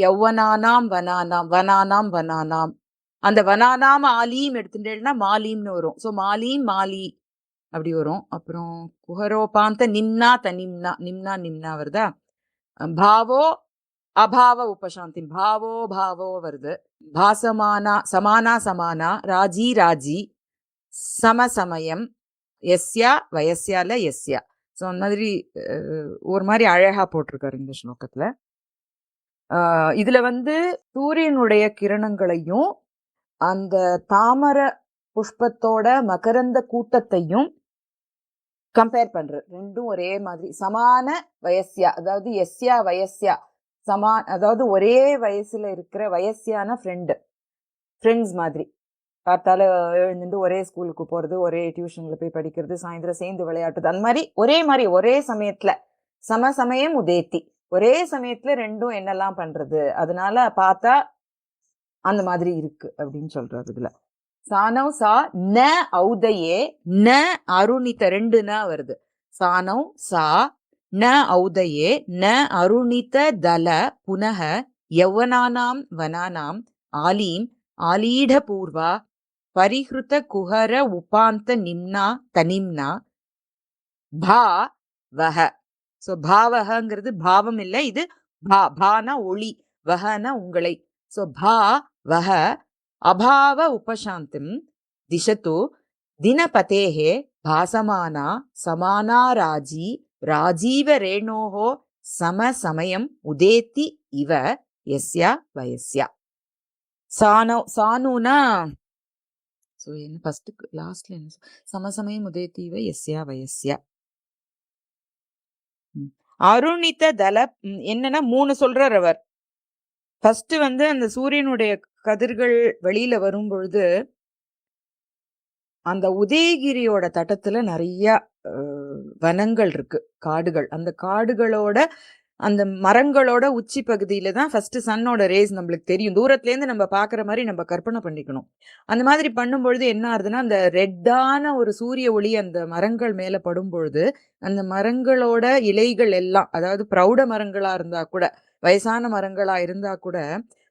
Speaker 1: यौवनानां वनानां वनानां वनानां. அந்த வனானாம் ஆலீம் எடுத்துட்டேன்னா மாலீம்னு வரும். ஸோ மாலீம் மாலி அப்படி வரும். அப்புறம் குஹரோபாந்த நிம்னா தனிம்னா நிம்னா நிம்னா வருதா. பாவோ அபாவ உபசாந்தி பாவோ பாவோ வருது. பாசமானா சமானா சமானா ராஜி ராஜி சமசமயம் எஸ்யா வயஸ்யால எஸ்யா. ஸோ அந்த மாதிரி ஒரு மாதிரி அழகா போட்டிருக்காரு இந்த ஸ்லோகத்துல. இதுல வந்து சூரியனுடைய கிரணங்களையும் அந்த தாமர புஷ்பத்தோட மகரந்த கூட்டத்தையும் கம்பேர் பண்ற. ரெண்டும் ஒரே மாதிரி சமான வயஸ்யா, அதாவது எஸ்யா வயஸ்யா அதாவது ஒரே வயசுல இருக்கிற வயசியான ஃப்ரெண்ட்ஸ் மாதிரி. பார்த்தால எழுந்துட்டு ஒரே ஸ்கூலுக்கு போறது, ஒரே டியூஷன்ல போய் படிக்கிறது, சாயந்தரம் சேர்ந்து விளையாட்டுது, அந்த மாதிரி ஒரே சமயத்துல சமசமயம் உதேத்தி ஒரே சமயத்துல ரெண்டும் என்னெல்லாம் பண்றது, அதனால பார்த்தா அந்த மாதிரி இருக்கு அப்படின்னு சொல்றாரு இதுல. சானவ் சா ந ஔதயே ந அருணித ரெண்டுனா வருது. சானவ் சா ந ஔதயே ந அருணித தல புனக யௌவனானாம் வனானாம் ஆலீம் ஆலீட பூர்வா பரிஹிருத குஹர உபாந்த நிம்னா தனிம்னா பா வஹ. ஸோ பாவகங்கிறது பாவம் இல்லை, இது பானா ஒளி, வஹனா உங்களை. ஸோ பா வஹ அபாவ உபசாந்திம் திசத்து தினபதேஹே பாசமானா சமானா ராஜி ராஜீவ ரேணோஹோ சமசமயம் உதேத்தி இவ எஸ்யா வயஸ்யா. சானுனா என்ன ஃபர்ஸ்ட் லாஸ்ட்ல என்ன சமசமயம் உதேத்தி இவ எஸ்யா வயஸ்யா. அருணித தல என்னன்னா 3 சொல்றார் அவர். ஃபர்ஸ்ட் வந்து அந்த சூரியனுடைய கதிர்கள் வெளியில வரும் பொழுது அந்த உதயகிரியோட தட்டத்துல நிறைய வனங்கள் இருக்கு, காடுகள். அந்த காடுகளோட அந்த மரங்களோட உச்சி பகுதியில தான் ஃபர்ஸ்ட் சன்னோட ரேஸ் நம்மளுக்கு தெரியும். தூரத்துல இருந்து நம்ம பாக்குற மாதிரி நம்ம கற்பனை பண்ணிக்கணும். அந்த மாதிரி பண்ணும் பொழுது என்ன ஆகுதுன்னா, அந்த ரெட்டான ஒரு சூரிய ஒளி அந்த மரங்கள் மேல படும் பொழுது அந்த மரங்களோட இலைகள் எல்லாம், அதாவது பிரௌட மரங்களா இருந்தா கூட, வயசான மரங்களா இருந்தா கூட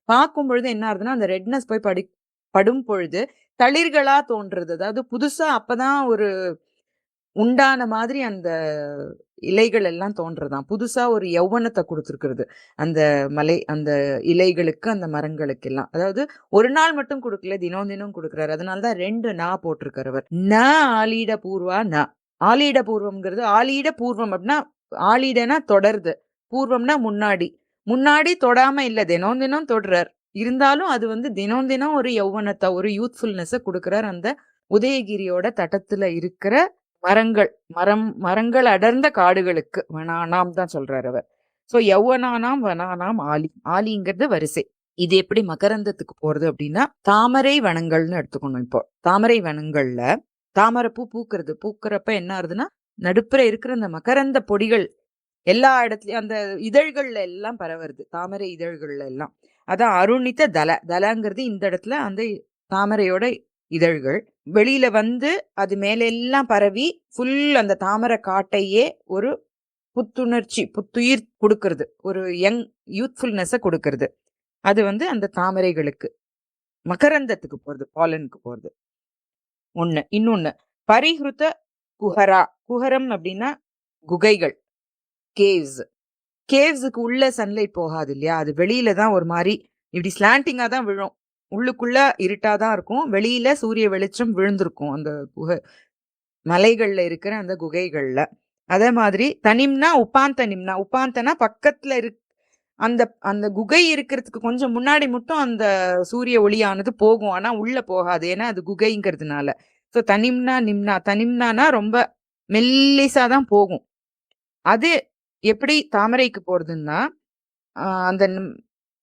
Speaker 1: பார்க்கும் பொழுது என்ன ஆகுதுன்னா, அந்த ரெட்னஸ் போய் படும் பொழுது தளிர்களா தோன்றுறது. அதாவது புதுசா அப்பதான் ஒரு உண்டான மாதிரி அந்த இலைகள் எல்லாம் தோன்றதான், புதுசா ஒரு யௌவனத்தை கொடுத்துருக்கிறது அந்த அந்த இலைகளுக்கு, அந்த மரங்களுக்கு எல்லாம். அதாவது ஒரு நாள் மட்டும் கொடுக்கல, தினம் தினம் கொடுக்குறாரு. அதனாலதான் 2 நா போட்டிருக்காரு அவர். ந ஆலீட பூர்வா ந. ஆலீட பூர்வம்ங்கிறது ஆலீட பூர்வம் அப்படின்னா, ஆலீடனா தொடருது, பூர்வம்னா முன்னாடி தொடாம இல்ல, தினம் தினம் தொடுறார். இருந்தாலும் அது வந்து தினம் தினம் ஒரு யௌவனத்தை, ஒரு யூத்ஃபுல்னஸ கொடுக்கிறார் அந்த உதயகிரியோட தட்டத்துல இருக்கிற மரங்கள் அடர்ந்த காடுகளுக்கு. வனானாம் தான் சொல்றாரு அவர். சோ யௌவனானாம் வனானாம் ஆலிங்கிறது வரிசை. இது எப்படி மகரந்தத்துக்கு போறது அப்படின்னா, தாமரை வனங்கள்னு எடுத்துக்கணும். இப்போ தாமரை வனங்கள்ல தாமரை பூக்கிறப்ப என்ன ஆகுதுன்னா, நடுப்புற இருக்கிற அந்த மகரந்த பொடிகள் எல்லா இடத்துலயும் அந்த இதழ்கள்ல எல்லாம் பரவுறது, தாமரை இதழ்கள்ல எல்லாம். அதான் அருணித்த தலங்கிறது இந்த இடத்துல அந்த தாமரையோட இதழ்கள் வெளியில வந்து அது மேல எல்லாம் பரவி ஃபுல் அந்த தாமரை காட்டையே ஒரு புத்துயிர் கொடுக்கறது, ஒரு யங் யூத்ஃபுல்னஸ கொடுக்கறது. அது வந்து அந்த தாமரைகளுக்கு மகரந்தத்துக்கு போறது, பாலனுக்கு போறது. இன்னொன்னு பரிஹிருத குஹரம் அப்படின்னா குகைகள், கேவ்ஸுக்கு உள்ள சன்லைட் போகாது இல்லையா, அது வெளியில தான் ஒரு மாதிரி இப்படி ஸ்லாண்டிங்கா தான் விழும். உள்ளுக்குள்ள இருட்டாதான் இருக்கும், வெளியில சூரிய வெளிச்சம் விழுந்திருக்கும் அந்த குகை மலைகள்ல இருக்கிற அந்த குகைகள்ல. அதே மாதிரி தனிம்னா உப்பாந்தனிம்னா, உப்பாந்தனா பக்கத்துல அந்த அந்த குகை இருக்கிறதுக்கு கொஞ்சம் முன்னாடி மட்டும் அந்த சூரிய ஒளியானது போகும், ஆனா உள்ள போகாது, ஏன்னா அது குகைங்கிறதுனால. ஸோ தனிம்னா நிம்னா, தனிம்னானா ரொம்ப மெல்லிசாதான் போகும். அது எப்படி தாமரைக்கு போறதுன்னா, அந்த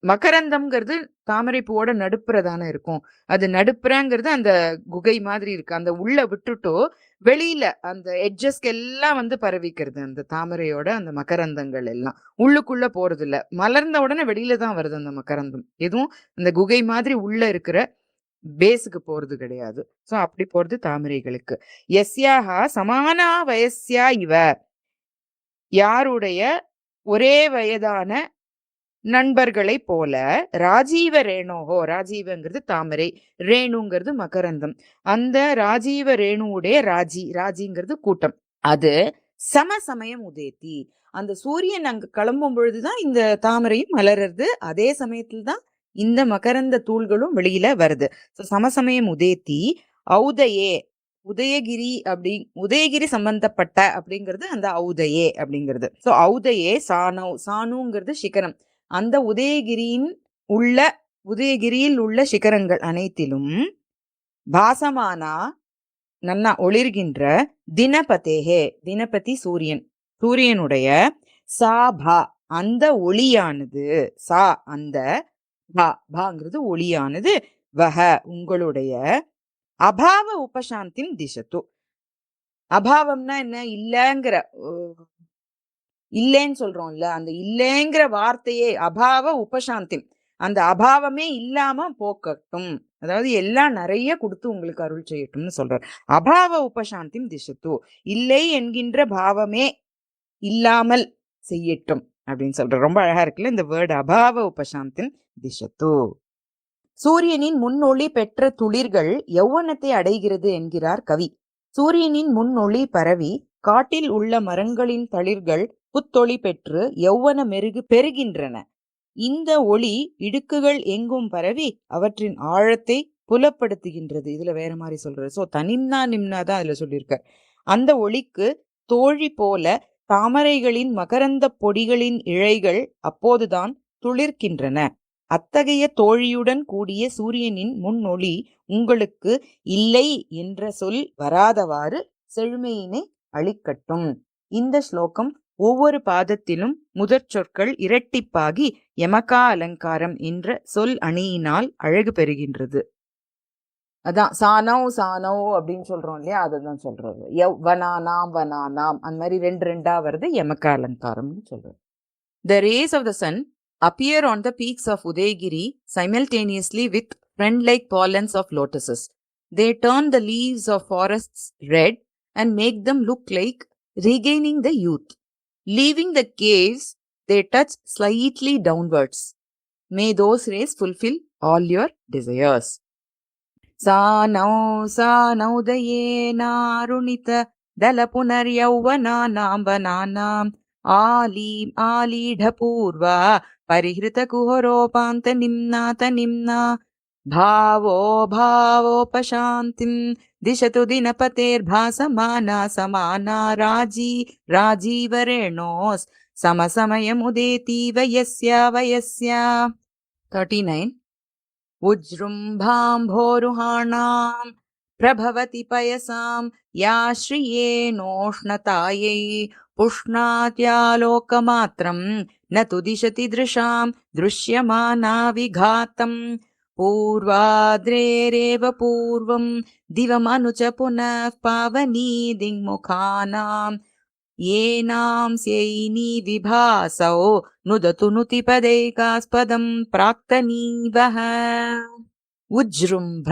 Speaker 1: மகரந்தம்ங்கிறது தாமரை பூவோட நடுப்புறதானே இருக்கும். அது நடுப்புறங்கிறது அந்த குகை மாதிரி இருக்கு, அந்த உள்ள விட்டுட்டோ வெளியில அந்த எட்ஜஸ்க்கு எல்லாம் வந்து பரவிக்கிறது அந்த தாமரையோட அந்த மகரந்தங்கள் எல்லாம். உள்ளுக்குள்ள போறது இல்ல, மலர்ந்த உடனே வெளியில தான் வருது அந்த மகரந்தம். எதுவும் அந்த குகை மாதிரி உள்ள இருக்கிற பேஸுக்கு போறது கிடையாது. சோ அப்படி போறது தாமரைகளுக்கு. எஸ்யாஹா சமானா வயஸ்யா இவ, யாருடைய ஒரே வயதான நண்பர்களை போல, ராஜீவ ரேணோஹோ, ராஜீவங்கிறது தாமரை, ரேணுங்கிறது மகரந்தம். அந்த ராஜீவ ரேணுவுடைய ராஜிங்கிறது கூட்டம், அது சமசமயம் உதேத்தி, அந்த சூரியன் அங்க கிளம்பும் பொழுதுதான் இந்த தாமரையும் மலர்றது, அதே சமயத்துல தான் இந்த மகரந்த தூள்களும் வெளியில வருது. சமசமயம் உதேத்தி ஔதயே, உதயகிரி உதயகிரி சம்பந்தப்பட்ட அப்படிங்கிறது அந்த ஔதயே அப்படிங்கிறது. சோ ஔதயே சானுங்கிறது சிகரம், அந்த உதயகிரியில் உள்ள சிகரங்கள் அனைத்திலும் பாசமானா நன்னா ஒளிர்கின்ற தினபதேகே, தினபதி சூரியனுடைய சாபா அந்த ஒளியானது, சா அந்த பாங்கிறது ஒளியானது, வஹ உங்களுடைய அபாவ உபசாந்திம் திசத்து. அபாவம்னா என்ன, இல்லைன்னு சொல்றோம்ல, அந்த இல்லைங்கிற வார்த்தையே அபாவ உபசாந்தி, அந்த அபாவமே இல்லாம போக்கட்டும், அதாவது எல்லாம் நிறைய கொடுத்து உங்களுக்கு அருள் செய்யட்டும்னு சொல்றார். அபாவ உபசாந்திம் திசத்து, இல்லை என்கின்ற பாவமே இல்லாமல் செய்யட்டும் அப்படின்னு சொல்ற. ரொம்ப அழகா இருக்குல்ல இந்த வேர்டு, அபாவ உபசாந்திம் திசத்து. சூரியனின் முன்னொளி பெற்ற துளிர்கள் யௌவனத்தை அடைகிறது என்கிறார் கவி. சூரியனின் முன்னொளி பரவி காட்டில் உள்ள மரங்களின் தளிர்கள் புத்தொளி பெற்று யௌவன மெருகு பெறுகின்றன. இந்த ஒளி இடுக்குகள் எங்கும் பரவி அவற்றின் ஆழத்தை புலப்படுத்துகின்றது. இதுல வேற மாதிரி சொல்றது. சோ தனிம்னா நிம்னா தான் அதுல சொல்லியிருக்க. அந்த ஒளிக்கு தோழி போல தாமரைகளின் மகரந்த பொடிகளின் இழைகள் அப்போதுதான் துளிர்க்கின்றன. அத்தகைய தோழியுடன் கூடிய சூரியனின் முன்னொளி உங்களுக்கு இல்லை என்ற சொல் வராதவாறு செழுமையினை அளிக்கட்டும். இந்த ஸ்லோகம் ஒவ்வொரு பாதத்திலும் முதற் சொற்கள் இரட்டிப்பாகி யமகா அலங்காரம் என்ற சொல் அணியினால் அழகு பெறுகின்றது. அதான் சானவ் அப்படின்னு சொல்றோம் இல்லையா, அதுதான் சொல்றது. வனானாம் அந்த மாதிரி ரெண்டா வருது, யமகா அலங்காரம்னு சொல்றது. The rays of the sun appear on the peaks of Udayagiri simultaneously with friend-like pollens of lotuses. They turn the leaves of forests red and make them look like regaining the youth. Leaving the caves, they touch slightly downwards. May those rays fulfill all your desires. Sanaudaye narunita dalapunaryauvananam vananam आलीढपूर्वा परिहृतकुहरोपान्त निम्ना भावोपशान्तिं दिशतु दिनपतेर्भासमाना समाना राजीवरेणोस् समसमयमुदेति वयस्या 39 उज्जृम्भाम्भोरुहाणां प्रभवति पयसां या श्रियेणोष्णतायै पुष्णात्यालोकमात्रं न तु दिशति दृशां दृश्यमाना विघातं पूर्वाद्रेरेव पूर्वं दिवमनुच पुनः पावनी दिङ्मुखानां येनां स्यैनी विभासौ नुदतु नुतिपदैकास्पदं प्राक्तनीवः. उज्जृम्भ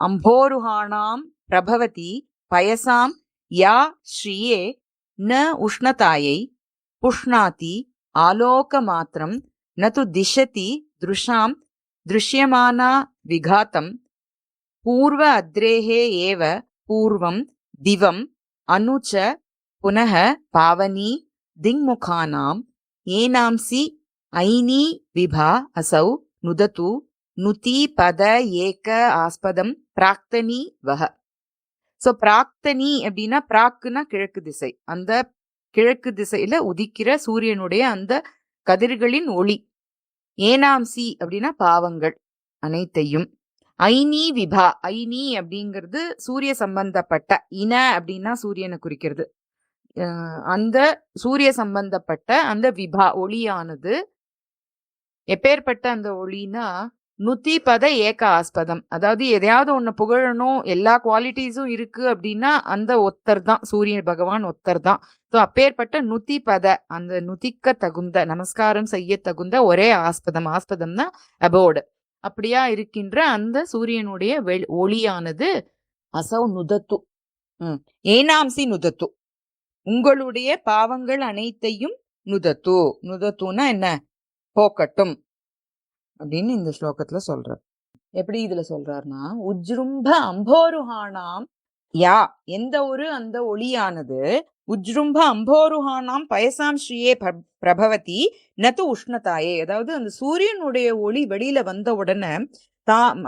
Speaker 1: अम्भोरुहाणां प्रभवति पयसां या श्रिये न उष्णतायै पुष्णाति आलोकमात्रं न तु दिशति दृशां दृश्यमाना विघातं पूर्व अद्रेः एव पूर्वं दिवम् अनुच पुनः पावनी दिङ्मुखानां येनांसि ऐनी विभा असौ नुदतु நுதி பத ஏக ஆஸ்பதம் பிராக்தனி வஹ. சோ பிராக்தனி அப்படின்னா, பிராக்குனா கிழக்கு திசை, அந்த கிழக்கு திசையில உதிக்கிற சூரியனுடைய அந்த கதிர்களின் ஒளி. ஏனாம்சி அப்படின்னா பாவங்கள் அனைத்தையும். ஐனி விபா, ஐனி அப்படிங்கிறது சூரிய சம்பந்தப்பட்ட, இன அப்படின்னா சூரியனை குறிக்கிறது. அந்த சூரிய சம்பந்தப்பட்ட அந்த விபா ஒளியானது எப்பேற்பட்ட அந்த ஒளினா, நுதி பத ஏக ஆஸ்பதம். அதாவது எதையாவது ஒண்ணு புகழணும், எல்லா குவாலிட்டிஸும் இருக்கு அப்படின்னா அந்த ஒத்தர் தான், சூரிய பகவான் ஒத்தர் தான். ஸோ அப்பேற்பட்ட நுதி பத, அந்த நுதிக்க தகுந்த, நமஸ்காரம் செய்ய தகுந்த ஒரே ஆஸ்பதம், ஆஸ்பதம்னா அபோர்டு, அப்படியா இருக்கின்ற அந்த சூரியனுடைய ஒளியானது அசௌ நுதத்து, ஏனாம்சி நுதத்து, உங்களுடைய பாவங்கள் அனைத்தையும் நுதத்து, நுதத்துனா என்ன, போக்கட்டும் அப்படின்னு இந்த ஸ்லோகத்துல சொல்றார். எப்படி இதுல சொல்றாருன்னா, உஜ்ரும்ப அம்போருஹானாம் யா, எந்த ஒரு அந்த ஒளியானது, உஜ்ரும்ப அம்போருஹானாம் பயசாம் ஸ்ரீயே பிரபவதி நது உஷ்ணதாயே. அதாவது அந்த சூரியனுடைய ஒளி வெளியில வந்த உடனே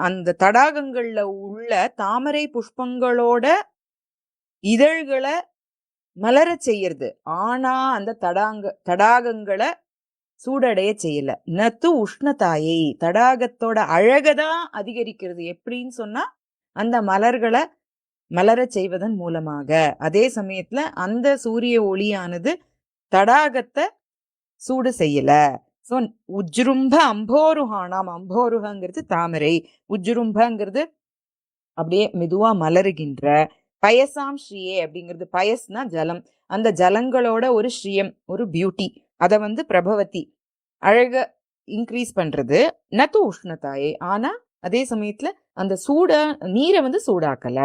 Speaker 1: அந்த தடாகங்கள்ல உள்ள தாமரை புஷ்பங்களோட இதழ்களை மலர செய்யறது. ஆனா அந்த தடாகங்களை சூடடைய செய்யல. நத்து உஷ்ணதாயை, தடாகத்தோட அழகதான் அதிகரிக்கிறது. எப்படின்னு சொன்னா, அந்த மலர்களை மலர செய்வதன் மூலமாக. அதே சமயத்துல அந்த சூரிய ஒளியானது தடாகத்தை சூடு செய்யல. சோ உஜ்ரும்ப அம்போருஹானாம், அம்போருஹங்கிறது தாமரை, உஜ்ரும்பங்கிறது அப்படியே மெதுவா மலருகின்ற, பயசாம் ஸ்ரீயே அப்படிங்கிறது, பயஸ்னா ஜலம், அந்த ஜலங்களோட ஒரு ஸ்ரீயம், ஒரு பியூட்டி, அதை பிரபவதி அழக இன்க்ரீஸ் பண்றது. நத்து உஷ்ணதாயே, ஆனா அதே சமயத்துல அந்த நீரை சூடாக்கல.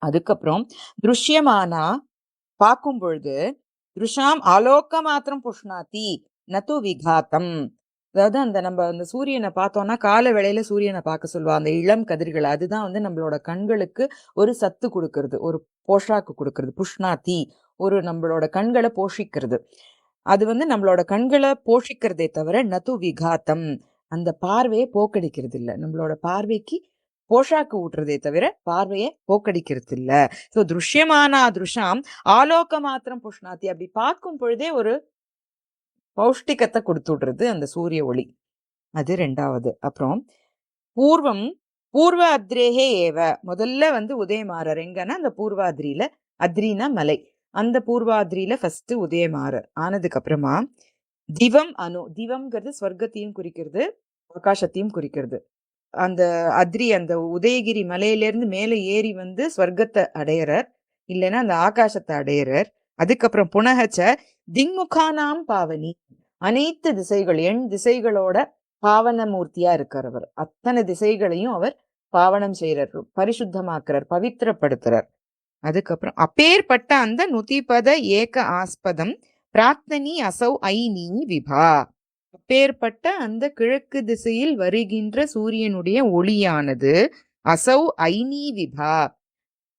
Speaker 1: அதுக்கப்புறம் திருஷ்யமானா, பார்க்கும் பொழுது, திருஷாம் ஆலோக்க மாத்திரம் புஷ்ணாதி நத்து விகாத்தம். அதாவது அந்த சூரியனை பார்த்தோம்னா, கால வேளையில சூரியனை பார்க்க சொல்லுவா, அந்த இளம் கதிர்கள், அதுதான் நம்மளோட கண்களுக்கு ஒரு சத்து கொடுக்கறது, ஒரு போஷாக்கு கொடுக்கறது. புஷ்ணாதி, ஒரு நம்மளோட கண்களை போஷிக்கிறது. அது நம்மளோட கண்களை போஷிக்கிறதே தவிர நது விகாத்தம், அந்த பார்வையை போக்கடிக்கிறது இல்லை. நம்மளோட பார்வைக்கு போஷாக்கு ஊட்டுறதே தவிர பார்வையை போக்கடிக்கிறது இல்ல. சோ திருஷ்யமானா திருஷாம் ஆலோக்க மாத்திரம் புஷ்ணாத்தி, அப்படி பார்க்கும் பொழுதே ஒரு பௌஷ்டிகத்தை கொடுத்து விடுறது அந்த சூரிய ஒளி. அது ரெண்டாவது. அப்புறம் பூர்வ அத்ரேகே ஏவ, முதல்ல உதயமாறார் எங்கன்னா அந்த பூர்வாத்ரியில, அத்ரினா மலை, அந்த பூர்வாத்ரியில ஃபர்ஸ்ட் உதயமாறார். ஆனதுக்கு அப்புறமா திவம் அணு, திவம்ங்கிறது ஸ்வர்க்கத்தையும் குறிக்கிறது, ஆகாசத்தையும் குறிக்கிறது. அந்த அத்ரி, அந்த உதயகிரி மலையிலிருந்து மேலே ஏறி ஸ்வர்க்கத்தை அடையறார், இல்லைன்னா அந்த ஆகாசத்தை அடையறார். அதுக்கப்புறம் புனகச்ச திங்முகானாம் பாவனி, அனைத்து திசைகள், 8 திசைகளோட பாவன மூர்த்தியா இருக்கார் அவர். அத்தனை திசைகளையும் அவர் பாவனம் செய்யறார், பரிசுத்தமாக்குறார், பவித்திரப்படுத்துறார். அதுக்கப்புறம் அப்பேற்பட்ட அந்த நுதிபத ஏக ஆஸ்பதம் பிரார்த்தனி அசௌ ஐனி விபா, அப்பேற்பட்ட அந்த கிழக்கு திசையில் வருகின்ற சூரியனுடைய ஒளியானது அசௌ ஐனி விபா,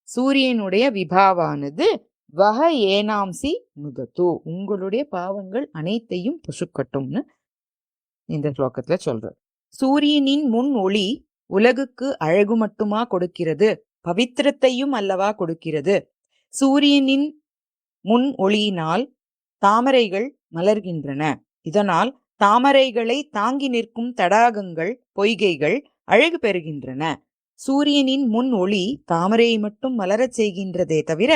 Speaker 1: சூரியனுடைய விபாவானது வஹ ஏனாம்சி நுதத்து, உங்களுடைய பாவங்கள் அனைத்தையும் புசுக்கட்டும்னு இந்த ஸ்லோகத்துல சொல்றார். சூரியனின் முன் ஒளி உலகுக்கு அழகு மட்டுமா கொடுக்கிறது, பவித்திரத்தையும் அல்லவா கொடுக்கிறது. சூரியனின் முன் ஒளியினால் தாமரைகள் மலர்கின்றன. இதனால் தாமரைகளை தாங்கி நிற்கும் தடாகங்கள், பொய்கைகள் அழகு பெறுகின்றன. சூரியனின் முன் ஒளி தாமரையை மட்டும் மலரச் செய்கின்றதே தவிர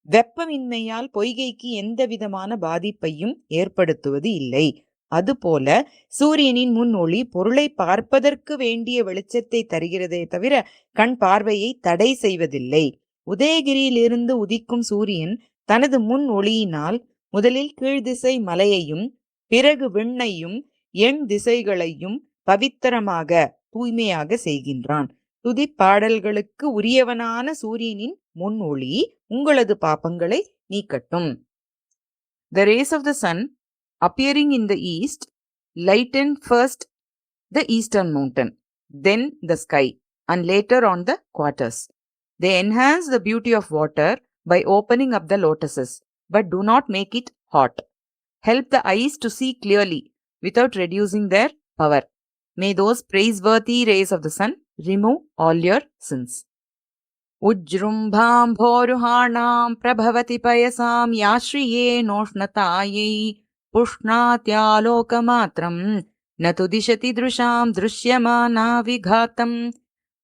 Speaker 1: வெப்பமின்மையால் பொய்கைக்கு எந்த விதமான பாதிப்பையும் ஏற்படுத்துவது இல்லை. அதுபோல சூரியனின் முன் ஒளி பொருளை பார்ப்பதற்கு வேண்டிய வெளிச்சத்தை தருகிறதே தவிர கண் பார்வையை தடை செய்வதில்லை. உதயகிரியிலிருந்து உதிக்கும் சூரியன் தனது முன் ஒளியினால் முதலில் கீழ்திசை மலையையும் பிறகு விண்ணையும் 8 திசைகளையும் பவித்திரமாக, தூய்மையாக செய்கின்றான். துதிப்பாடல்களுக்கு உரியவனான சூரியனின் முன் ஒளி உங்களது பாபங்களை நீக்கட்டும். The rays of the sun appearing in the east lighten first the eastern mountain, then the sky, and later on the quarters. They enhance the beauty of water by opening up the lotuses, but do not make it hot. Help the eyes to see clearly without reducing their power. May those praiseworthy rays of the sun remove all your sins. Ujrumbhambhoruhanam prabhavati payasam yashriye noshnatayai pushnatyaalokamatram natu dishati drusham drishyamana vighatam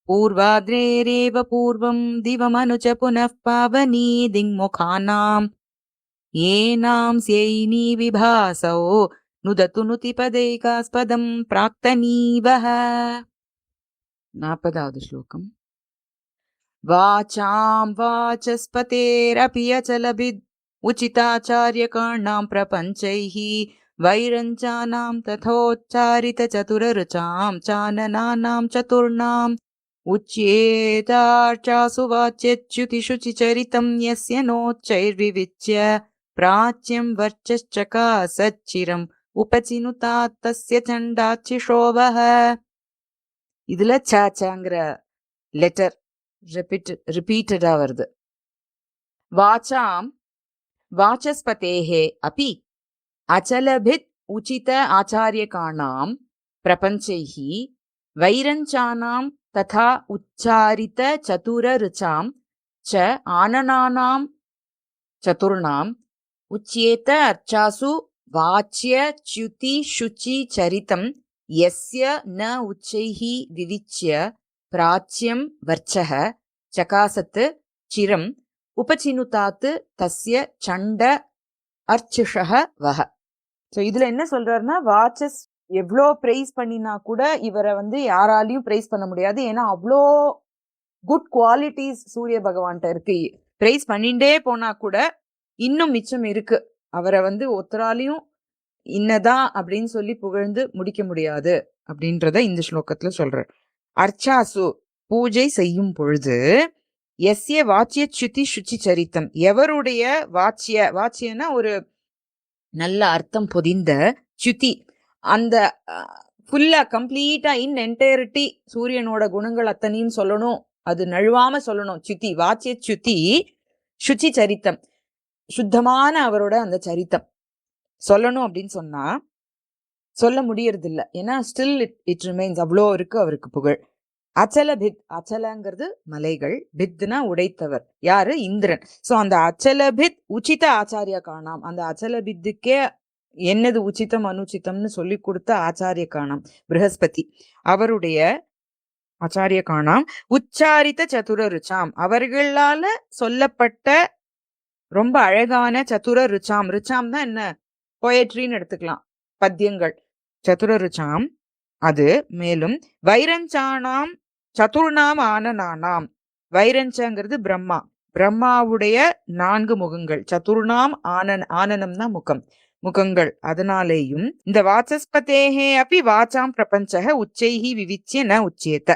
Speaker 1: पूर्वाद्रेरेव पूर्वं दिवमनुच पुनः पावनी दिङ्मुखानां येनां स्यैनी विभासौ नुदतु नुतिपदैकास्पदं प्राक्तनीवः. 40வது श्लोकम्. वाचां वाचस्पतेरपि अचलभिद् उचिताचार्यकाणां प्रपञ्चैः वैरञ्चानां तथोच्चारितचतुररुचां चाननानां चतुर्णाम् उच्येतार्चासु वाच्यच्युतिशुचिचरितं यस्य नोच्चैर्विविच्य प्राच्यं वर्चश्चकासच्चिरम् उपचिनुतात् तस्य चण्डाचिशोभः. இதுல சாங்கிற letter ரிப்பீட்டடா வருது. வாச்சாம் வாச்சஸ்பதேஹே அபி அச்சலபித் உச்சித ஆச்சாரியகாணாம் பிரபஞ்சைஹி வைரஞ்சானாம் तथा उच्चारित चतुर ऋचां च आननानां चतुर्णाम् उच्येत अर्चासु वाच्य च्युति शुचि चरितं यस्य न उच्चैः विविच्य प्राच्यं वर्चः चकासत् चिरम् उपचिनुतात् तस्य चण्ड अर्चिषः वः. ஸோ இதுல என்ன சொல்றாருன்னா, வாச்சஸ் எவ்வளோ பிரைஸ் பண்ணினா கூட இவரை யாராலையும் பிரைஸ் பண்ண முடியாது. ஏன்னா அவ்வளோ குட் குவாலிட்டிஸ் சூரிய பகவான்கிட்ட இருக்கு. பிரைஸ் பண்ணிட்டே போனா கூட இன்னும் மிச்சம் இருக்கு. அவரை ஒருத்தராலையும் இன்னதான் அப்படின்னு சொல்லி புகழ்ந்து முடிக்க முடியாது அப்படின்றத இந்த ஸ்லோகத்துல சொல்றார். அர்ச்சாசு பூஜை செய்யும் பொழுது எஸ்ய வாச்சிய சுத்தி சுச்சி சரித்தம், எவருடைய வாச்சியனா ஒரு நல்ல அர்த்தம் பொதிந்த, சுத்தி அந்த ஃபுல்லா கம்ப்ளீட்டா இன் என்டையரிட்டி சூரியனோட குணங்கள் அத்தனையும் சொல்லணும், அது நழுவாம சொல்லணும். சுத்தி வாச்சிய சுத்தி சுச்சி சரித்தம், சுத்தமான அவரோட அந்த சரித்தம் சொல்லணும் அப்படின்னு சொன்னா சொல்ல முடியறது இல்லை. ஏன்னா ஸ்டில் இட் ரிமைன்ஸ், அவ்வளோ இருக்கு அவருக்கு புகழ். அச்சல பித், அச்சலங்கிறது மலைகள், பித்னா உடைத்தவர், யாரு? இந்திரன். சோ அந்த அச்சலபித் உச்சித ஆச்சாரிய காணாம், அந்த அச்சலபித்துக்கே என்னது உச்சிதம் அனுச்சிதம்னு சொல்லி கொடுத்த ஆச்சாரிய காணாம் ப்ரஹஸ்பதி, அவருடைய ஆச்சாரிய காணாம். உச்சாரித்த சதுர ருச்சாம், அவர்களால சொல்லப்பட்ட ரொம்ப அழகான சதுர ருச்சாம், ருச்சாம் தான் என்ன, பொயட்ரின்னு எடுத்துக்கலாம், பத்தியங்கள், சதுர ருச்சாம் அது. மேலும் வைரஞ்சானாம் சதுர்ணாம் ஆனனானாம், வைரஞ்சங்கிறது பிரம்மா, பிரம்மாவுடைய 4 முகங்கள், சதுர்ணாம் ஆனனம்னா முகம், முகங்கள். அதனாலேயும் இந்த வாச்சஸ்பதேஹே அப்பி வாச்சாம் பிரபஞ்சக உச்சைஹி விவிச்சிய ந உச்சியேத,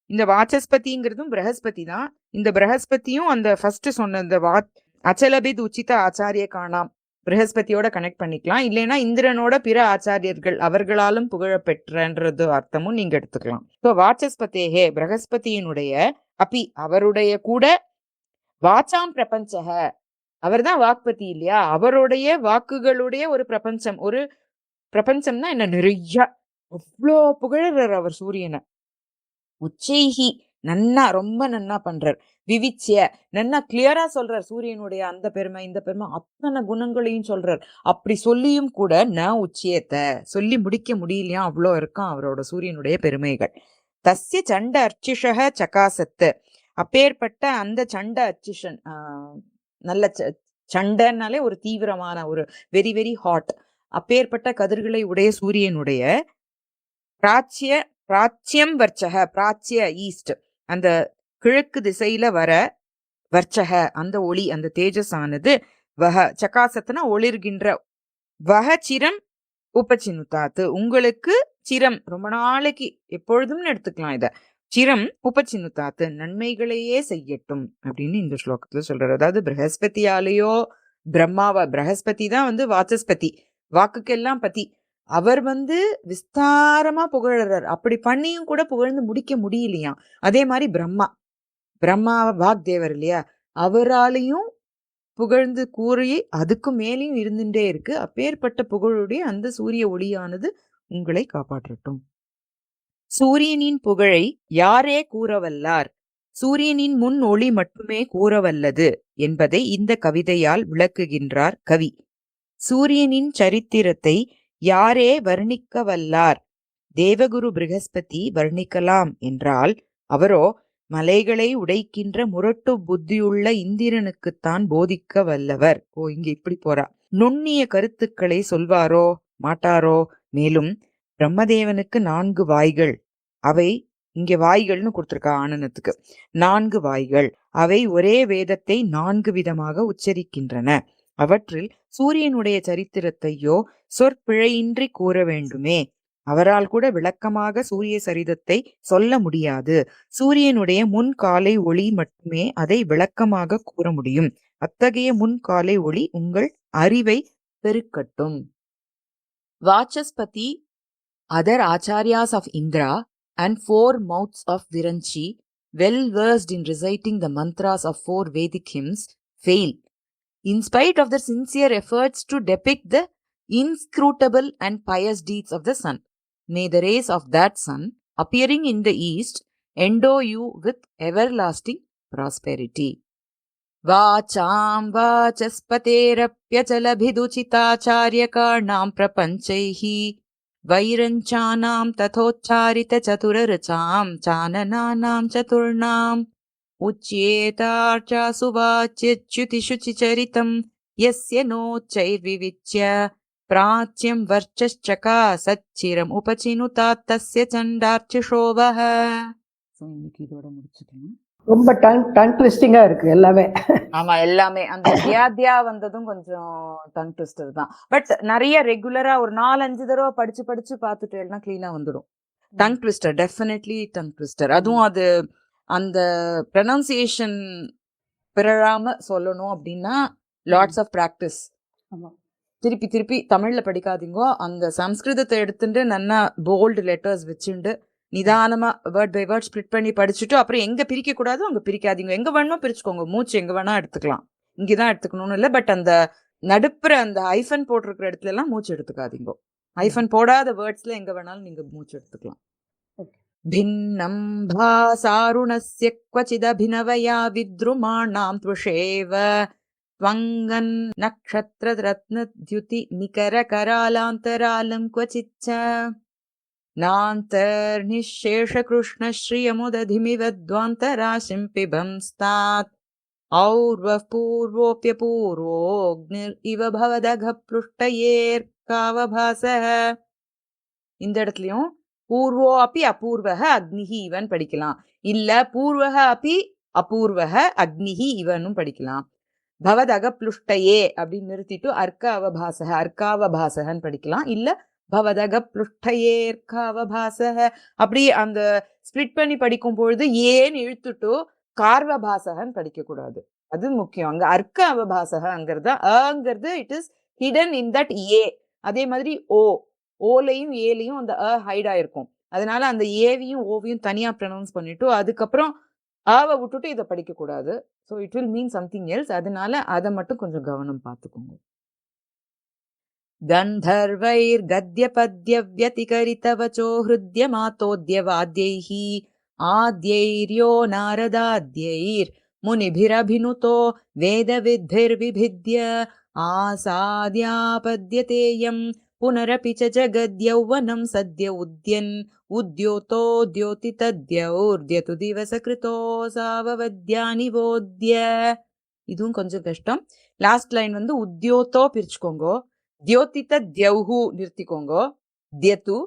Speaker 1: இந்த வாச்சஸ்பதிங்கிறதும் பிரகஸ்பதி தான். இந்த பிரகஸ்பதியும் அந்த ஃபர்ஸ்ட் சொன்ன இந்த அச்சலபித் உச்சித ஆச்சாரிய காணாம் பிரகஸ்பதியோட கனெக்ட் பண்ணிக்கலாம். இல்லைன்னா இந்திரனோட பிற ஆச்சாரியர்கள் அவர்களாலும் புகழப்பெற்றது அர்த்தமும் நீங்க எடுத்துக்கலாம். ஸோ வாச்சஸ்பதேஹே பிரகஸ்பதியினுடைய அப்பி அவருடைய கூட வாச்சாம் பிரபஞ்சக, அவர் தான் வாக்பதி இல்லையா, அவருடைய வாக்குகளுடைய ஒரு பிரபஞ்சம், ஒரு பிரபஞ்சம்னா என்ன, நிறைய அவ்வளோ புகழறார் அவர் சூரியனை. உச்சைஹி நன்னா, ரொம்ப நன்னா பண்றார். விவிச்சிய நன்னா கிளியரா சொல்றார் சூரியனுடைய அந்த பெருமை இந்த பெருமை அத்தனை குணங்களையும் சொல்றார். அப்படி சொல்லியும் கூட ந உச்சியத்தை சொல்லி முடிக்க முடியலையா, அவ்வளோ இருக்கான் அவரோட சூரியனுடைய பெருமைகள். தஸ்ய சண்ட அர்ச்சிஷக சகாசத்து, அப்பேற்பட்ட அந்த சண்ட அர்ச்சிஷன், நல்ல சண்டைனாலே ஒரு தீவிரமான, ஒரு வெரி வெரி ஹாட், அப்பேற்பட்ட கதிர்களை உடைய சூரியனுடைய பிராச்சியம் வர்ச்சக, பிராச்சிய ஈஸ்ட், அந்த கிழக்கு திசையில வர வர்ச்சக அந்த ஒளி, அந்த தேஜஸ் ஆனது வஹ சகாசத்துனா ஒளிர்கின்ற, வஹ சிரம் உபச்சினுத்தாத்து, உங்களுக்கு சிரம் ரொம்ப நாளைக்கு எப்பொழுதும்னு எடுத்துக்கலாம் இத, சிரம் உபச்சினுத்தாத்து நன்மைகளையே செய்யட்டும் அப்படின்னு இந்த ஸ்லோகத்துல சொல்றாரு. அதாவது பிரகஸ்பதியாலேயோ பிரம்மாவா, பிரகஸ்பதி தான் வாச்சஸ்பதி, வாக்குக்கெல்லாம் பதி, அவர் விஸ்தாரமா புகழறார். அப்படி பண்ணியும் கூட புகழ்ந்து முடிக்க முடியலையாம். அதே மாதிரி பிரம்மா வாக்தேவர் இல்லையா, அவராலையும் புகழ்ந்து கூறி அதுக்கும் மேலேயும் இருந்துட்டே இருக்கு. அப்பேற்பட்ட புகழுடைய அந்த சூரிய ஒளியானது உங்களை காப்பாற்றட்டும். சூரியனின் புகழை யாரே கூறவல்லார்? சூரியனின் முன் ஒளி மட்டுமே கூறவல்லது என்பதை இந்த கவிதையால் விளக்குகின்றார் கவி. சூரியனின் சரித்திரத்தை யாரே வர்ணிக்கவல்லார்? தேவகுரு ப்ரஹஸ்பதி வர்ணிக்கலாம் என்றால் அவரோ மலைகளை உடைக்கின்ற முரட்டு புத்தியுள்ள இந்திரனுக்குத்தான் போதிக்க வல்லவர். இங்க இப்படி போறா. நுண்ணிய கருத்துக்களை சொல்வாரோ மாட்டாரோ? மேலும் பிரம்மதேவனுக்கு 4 வாய்கள். அவை இங்க வாய்கள்னு கொடுத்திருக்கா ஆனனத்துக்கு. 4 வாய்கள். அவை ஒரே வேதத்தை 4 விதமாக உச்சரிக்கின்றன. அவற்றில் சூரியனுடைய சரித்திரத்தையோ சொற்பிழையின்றி கூற வேண்டுமே. அவரால் கூட விளக்கமாக சூரிய சரிதத்தை சொல்ல முடியாது. சூரியனுடைய முன்காலை ஒளி மட்டுமே அதை விளக்கமாக கூற முடியும். அத்தகைய முன்காலை ஒளி உங்கள் அறிவை பெருக்கட்டும். Vachaspati, other acharyas of Indra and 4 mouths of Viranchi, well versed in reciting the mantras of 4 Vedic hymns, fail, in spite of their sincere efforts to depict the inscrutable and pious deeds of the sun. May the rays of that sun, appearing in the east, endow you with everlasting prosperity. Vacham vachaspaterapyachalabhiduchitacharyakaarnam prapanchaihi vairancanam tathocharita chaturaracham chanananam chaturnam uchyetarcha suvachyachyutishuchicharitam yasya nochairvivichya प्राच्यं वर्चश्चका सच्चिरम उपचिनुतात तस्य चंडार्चिशोभः. இன்னைக்கு இதோட முடிச்சுக்கலாம்.
Speaker 2: ரொம்ப tongue ட்விஸ்டிங்கா இருக்கு எல்லாமே.
Speaker 1: ஆமா, எல்லாமே அந்த தியாத்யா வந்ததும் கொஞ்சம் டங் ட்விஸ்டர் தான். பட் நிறைய ரெகுலரா ஒரு 4-5 தடவை படிச்சு பார்த்துட்டேன்னா கிளீனா வந்துடும். Tongue twister, definitely tongue twister. அதுவும் அது அந்த ப்ரொனன்சியேஷன் பிறழாம சொல்லணும் அப்படின்னா லாட்ஸ் ஆஃப் பிராக்டிஸ். திருப்பி தமிழ்ல படிக்காதீங்கோ. அந்த சம்ஸ்கிருதத்தை எடுத்துட்டு நல்லா போல்டு லெட்டர்ஸ் வச்சுட்டு நிதானமா வேர்ட் பை வேர்ட் ஸ்பிளிட் பண்ணி படிச்சுட்டு அப்புறம் எங்க பிரிக்க கூடாதோ அங்க பிரிக்காதீங்க. எங்க வேணுமோ பிரிச்சுக்கோங்க. மூச்சு எங்க வேணா எடுத்துக்கலாம். இங்கதான் எடுத்துக்கணும்னு இல்லை. பட் அந்த நடுப்புற அந்த ஐஃபன் போட்டிருக்கிற இடத்துல எல்லாம் மூச்சு எடுத்துக்காதீங்க. ஐஃபன் போடாத வேர்ட்ஸ்ல எங்க வேணாலும் நீங்க மூச்சு எடுத்துக்கலாம். பின்னம் பாசாருணஸ்ய க்வசிதபினவயா வித்ருமாணாம் த்வஷேவ त्वङ्गन् नक्षत्ररत्नद्युति निकरकरालान्तरालं क्वचिच्च नान्तर्निःशेषकृष्णश्रियमुदधिमिवद्वान्तराशिं पिबंस्तात् और्वः पूर्वोऽप्यपूर्वोऽग्निर् इव भवदघपृष्टयेर्कावभासः. இந்த இடத்துலயும் பூர்வோ அப்பி அபூர்வக அக்னிஹி இவன் படிக்கலாம். இல்ல பூர்வக அப்பி அபூர்வக அக்னிஹி இவனும் படிக்கலாம். பவதக புளுஷ்டயே அப்படின்னு நிறுத்திட்டு அர்க்காவபாசக அர்க்காவபாசகன்னு படிக்கலாம். இல்ல பவதக புளுஷ்டயேர்காவபாசக அப்படி அந்த ஸ்பிளிட் பண்ணி படிக்கும் பொழுது ஏன்னு இழுத்துட்டு கார்வபாசகன்னு படிக்க கூடாது. அது முக்கியம். அங்க அர்க்க அவபாசகங்கிறது அங்கிறது it is hidden in that a. அதே மாதிரி ஓலையும் ஏலையும் அந்த ஹைட் ஆயிருக்கும். அதனால அந்த ஏவையும் ஓவையும் தனியா ப்ரொனவுன்ஸ் பண்ணிட்டு அதுக்கப்புறம் ஆவை விட்டுட்டு இதை படிக்க கூடாது. So it will mean something else. அதனால அதை மட்டும் கொஞ்சம் கவனம் பார்த்துக்கோங்க. கந்தர்வைர் கத்ய பத்ய வியதிகரிதவச்சோ ஹிருத்ய மாதோத்ய வாத்யைஹ ஆத்யைர்யோ நாரதாத்யைர் முனிபிரபினுதோ வேதவித்பிர்விபித்ய ஆசாத்யாபத்யதேயம் புனரபி ச ஜகத்யௌவனம் சத்ய உத்யன் உத்யோதோ தியோதி தத்யௌர்த்யது திவசகிருதோ சாவவத்யானிவோத்ய. இதுவும் கொஞ்சம் கஷ்டம். லாஸ்ட் லைன் வந்து உத்யோதோ பிரிச்சுக்கோங்கோ, தியோதித தியௌஹு நிறுத்திக்கோங்கோ, தியது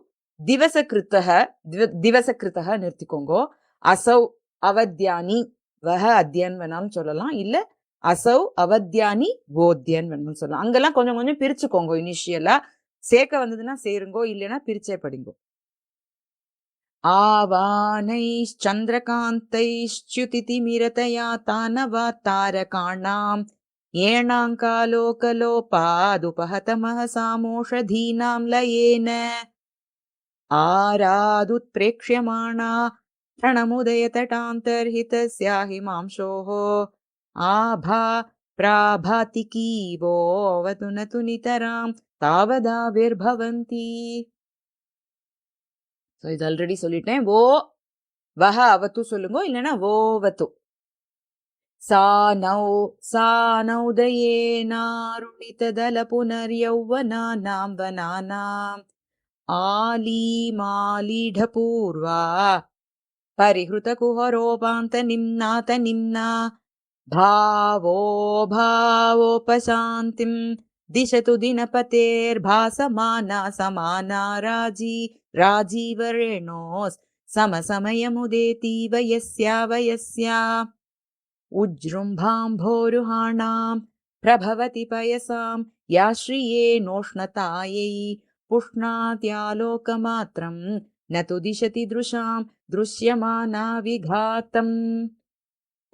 Speaker 1: திவசகிருத்தக திவசகிருத்தக நிறுத்திக்கோங்கோ, அசௌ அவத்யானி வஹ அத்யன் வேணாலும் சொல்லலாம். இல்ல அசௌ அவத்யானி போத்யன் வேணும்னு சொல்லலாம். அங்கெல்லாம் கொஞ்சம் கொஞ்சம் பிரிச்சுக்கோங்க. இனிஷியலா சேர்க்க வந்ததுன்னா சேருங்கோ, இல்லைன்னா பிரிச்சே படிங்கோ. ஆவானைश्चन्द्रकान्तैश्च्युतितिमिरतया तानवा तारकाणाम् येणाङ्कालोकलोपादुपहतमः सामोषधीनां लयेन आरादुत्प्रेक्ष्यमाणा प्रणमुदयतटान्तर्हितस्या हिमांशोः आभा प्राभातिकीवोऽवतु न तु नितरां तावदाविर्भवन्ति. ஸோ இது ஆல்ரெடி சொல்லிட்டேன். ஓ வஹ அவத்து சொல்லுங்க, இல்லைன்னா ஓவத்து. சா நௌதயேனாருணிததல புனர்யௌவனானாம் வனானாம் ஆலீமாலீಢபூர்வா परिहृतकुहरोपान्त निम्नात निम्ना भावोपशान्तिं दिशतु दिनपतेर्भासमाना समाना राजीवरेणोस् समसमयमुदेतीव यस्या वयस्या उज्जृम्भाम्भोरुहाणां प्रभवति पयसां या श्रियेणोष्णतायै पुष्णात्यालोकमात्रं न तु दिशति दृशां दृश्यमाना विघातम्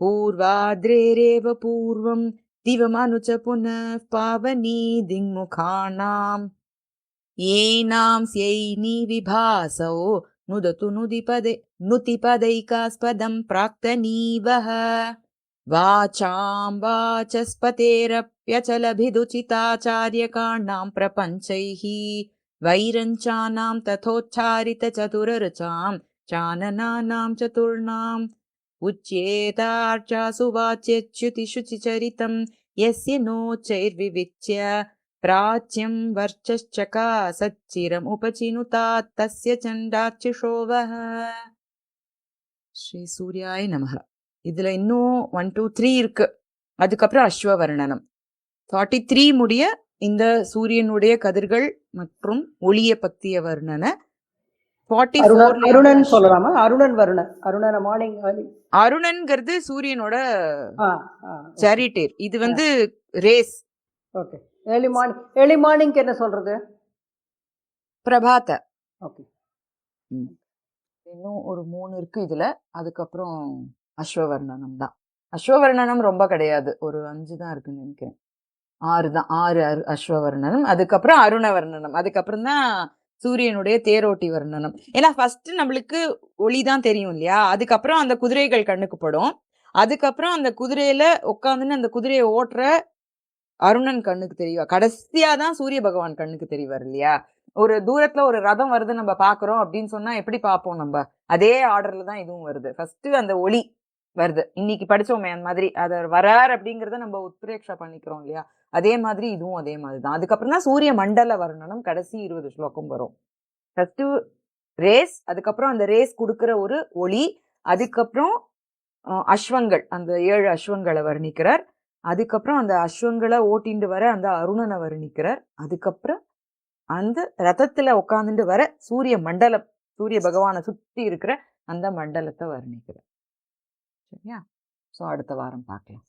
Speaker 1: पूर्वाद्रेरेव पूर्वं दिवमनुच पुनः पावनी दिङ्मुखाणां येनां स्यैनी विभासौ नुदतु नुतिपदैकास्पदं प्राक्तनीवः वाचां वाचस्पतेरप्यचलभिदुचिताचार्यकाणां प्रपञ्चैः वैरञ्चानां तथोच्चारितचतुरर्चां चाननानां चतुर्णाम् उच्येतार्चासु वाच्यच्युतिशुचिचरितं यस्य नोच्चैर्विविच्य प्राच्यं वर्चश्चकासच्चिरम् उपचिनुतात् तस्य चण्डाच्युषोवः. ஸ்ரீ சூர்யாய நமஹ. இதுல இன்னும் 1 2 3 இருக்கு. அதுக்கப்புறம் அஸ்வவர்ணனம். 43 முடிய இந்த சூரியனுடைய கதிர்கள் மற்றும் ஒளிய பத்திய வர்ணன. 44
Speaker 2: அருணன் சொல்லலாமா? அருணன் வருணன், அருணன் மார்னிங்
Speaker 1: அருணன்ங்கிறது சூரியனோட சாரிட்டேர். இது வந்து ரேஸ்.
Speaker 2: ஓகே. ஏர்லி மார்னிங் என்ன சொல்றது?
Speaker 1: பிரபாத.
Speaker 2: ஓகே.
Speaker 1: இன்னும் ஒரு 3 இருக்கு இதுல. அதுக்கப்புறம் அஸ்வவர்ணனம் தான். அஸ்வவர்ணனம் ரொம்ப கிடையாது, ஒரு 5 தான் இருக்குன்னு நினைக்கிறேன். 6 தான். 6 அஸ்வவர்ணனம். அதுக்கப்புறம் அருணவர்ணனம். அதுக்கப்புறம் தான் சூரியனுடைய தேரோட்டி வர்ணனம். ஏன்னா ஃபர்ஸ்ட் நம்மளுக்கு ஒளி தான் தெரியும் இல்லையா, அதுக்கப்புறம் அந்த குதிரைகள் கண்ணுக்கு படும், அதுக்கப்புறம் அந்த குதிரையில உட்காந்துன்னு அந்த குதிரையை ஓட்டுற அருணன் கண்ணுக்கு தெரியவா, கடைசியா தான் சூரிய பகவான் கண்ணுக்கு தெரியவார் இல்லையா. ஒரு தூரத்துல ஒரு ரதம் வருது நம்ம பாக்குறோம் அப்படின்னு சொன்னா எப்படி பார்ப்போம் நம்ம, அதே ஆர்டர்ல தான் இதுவும் வருது. ஃபர்ஸ்ட் அந்த ஒளி வருது, இன்னைக்கு படிச்சோமே அந்த மாதிரி அதை வரார் அப்படிங்கறத நம்ம உத்ரேக்ஷா பண்ணிக்கிறோம் இல்லையா, அதே மாதிரி இதுவும் அதே மாதிரிதான். அதுக்கப்புறம் தான் சூரிய மண்டல வர்ணனம் கடைசி 20 ஸ்லோகம் வரும். ஃபர்ஸ்ட் ரேஸ், அதுக்கப்புறம் அந்த ரேஸ் கொடுக்கிற ஒரு ஒளி, அதுக்கப்புறம் அஸ்வங்கள், அந்த 7 அஸ்வங்களை வர்ணிக்கிறார், அதுக்கப்புறம் அந்த அஸ்வங்களை ஓட்டிண்டு வர அந்த அருணனை வர்ணிக்கிறார், அதுக்கப்புறம் அந்த ரதத்துல உட்காந்துட்டு வர சூரிய மண்டலம், சூரிய பகவானை சுத்தி இருக்கிற அந்த மண்டலத்தை வர்ணிக்கிறார். சரியா? சோ அடுத்த வாரம் பார்க்கலாம்.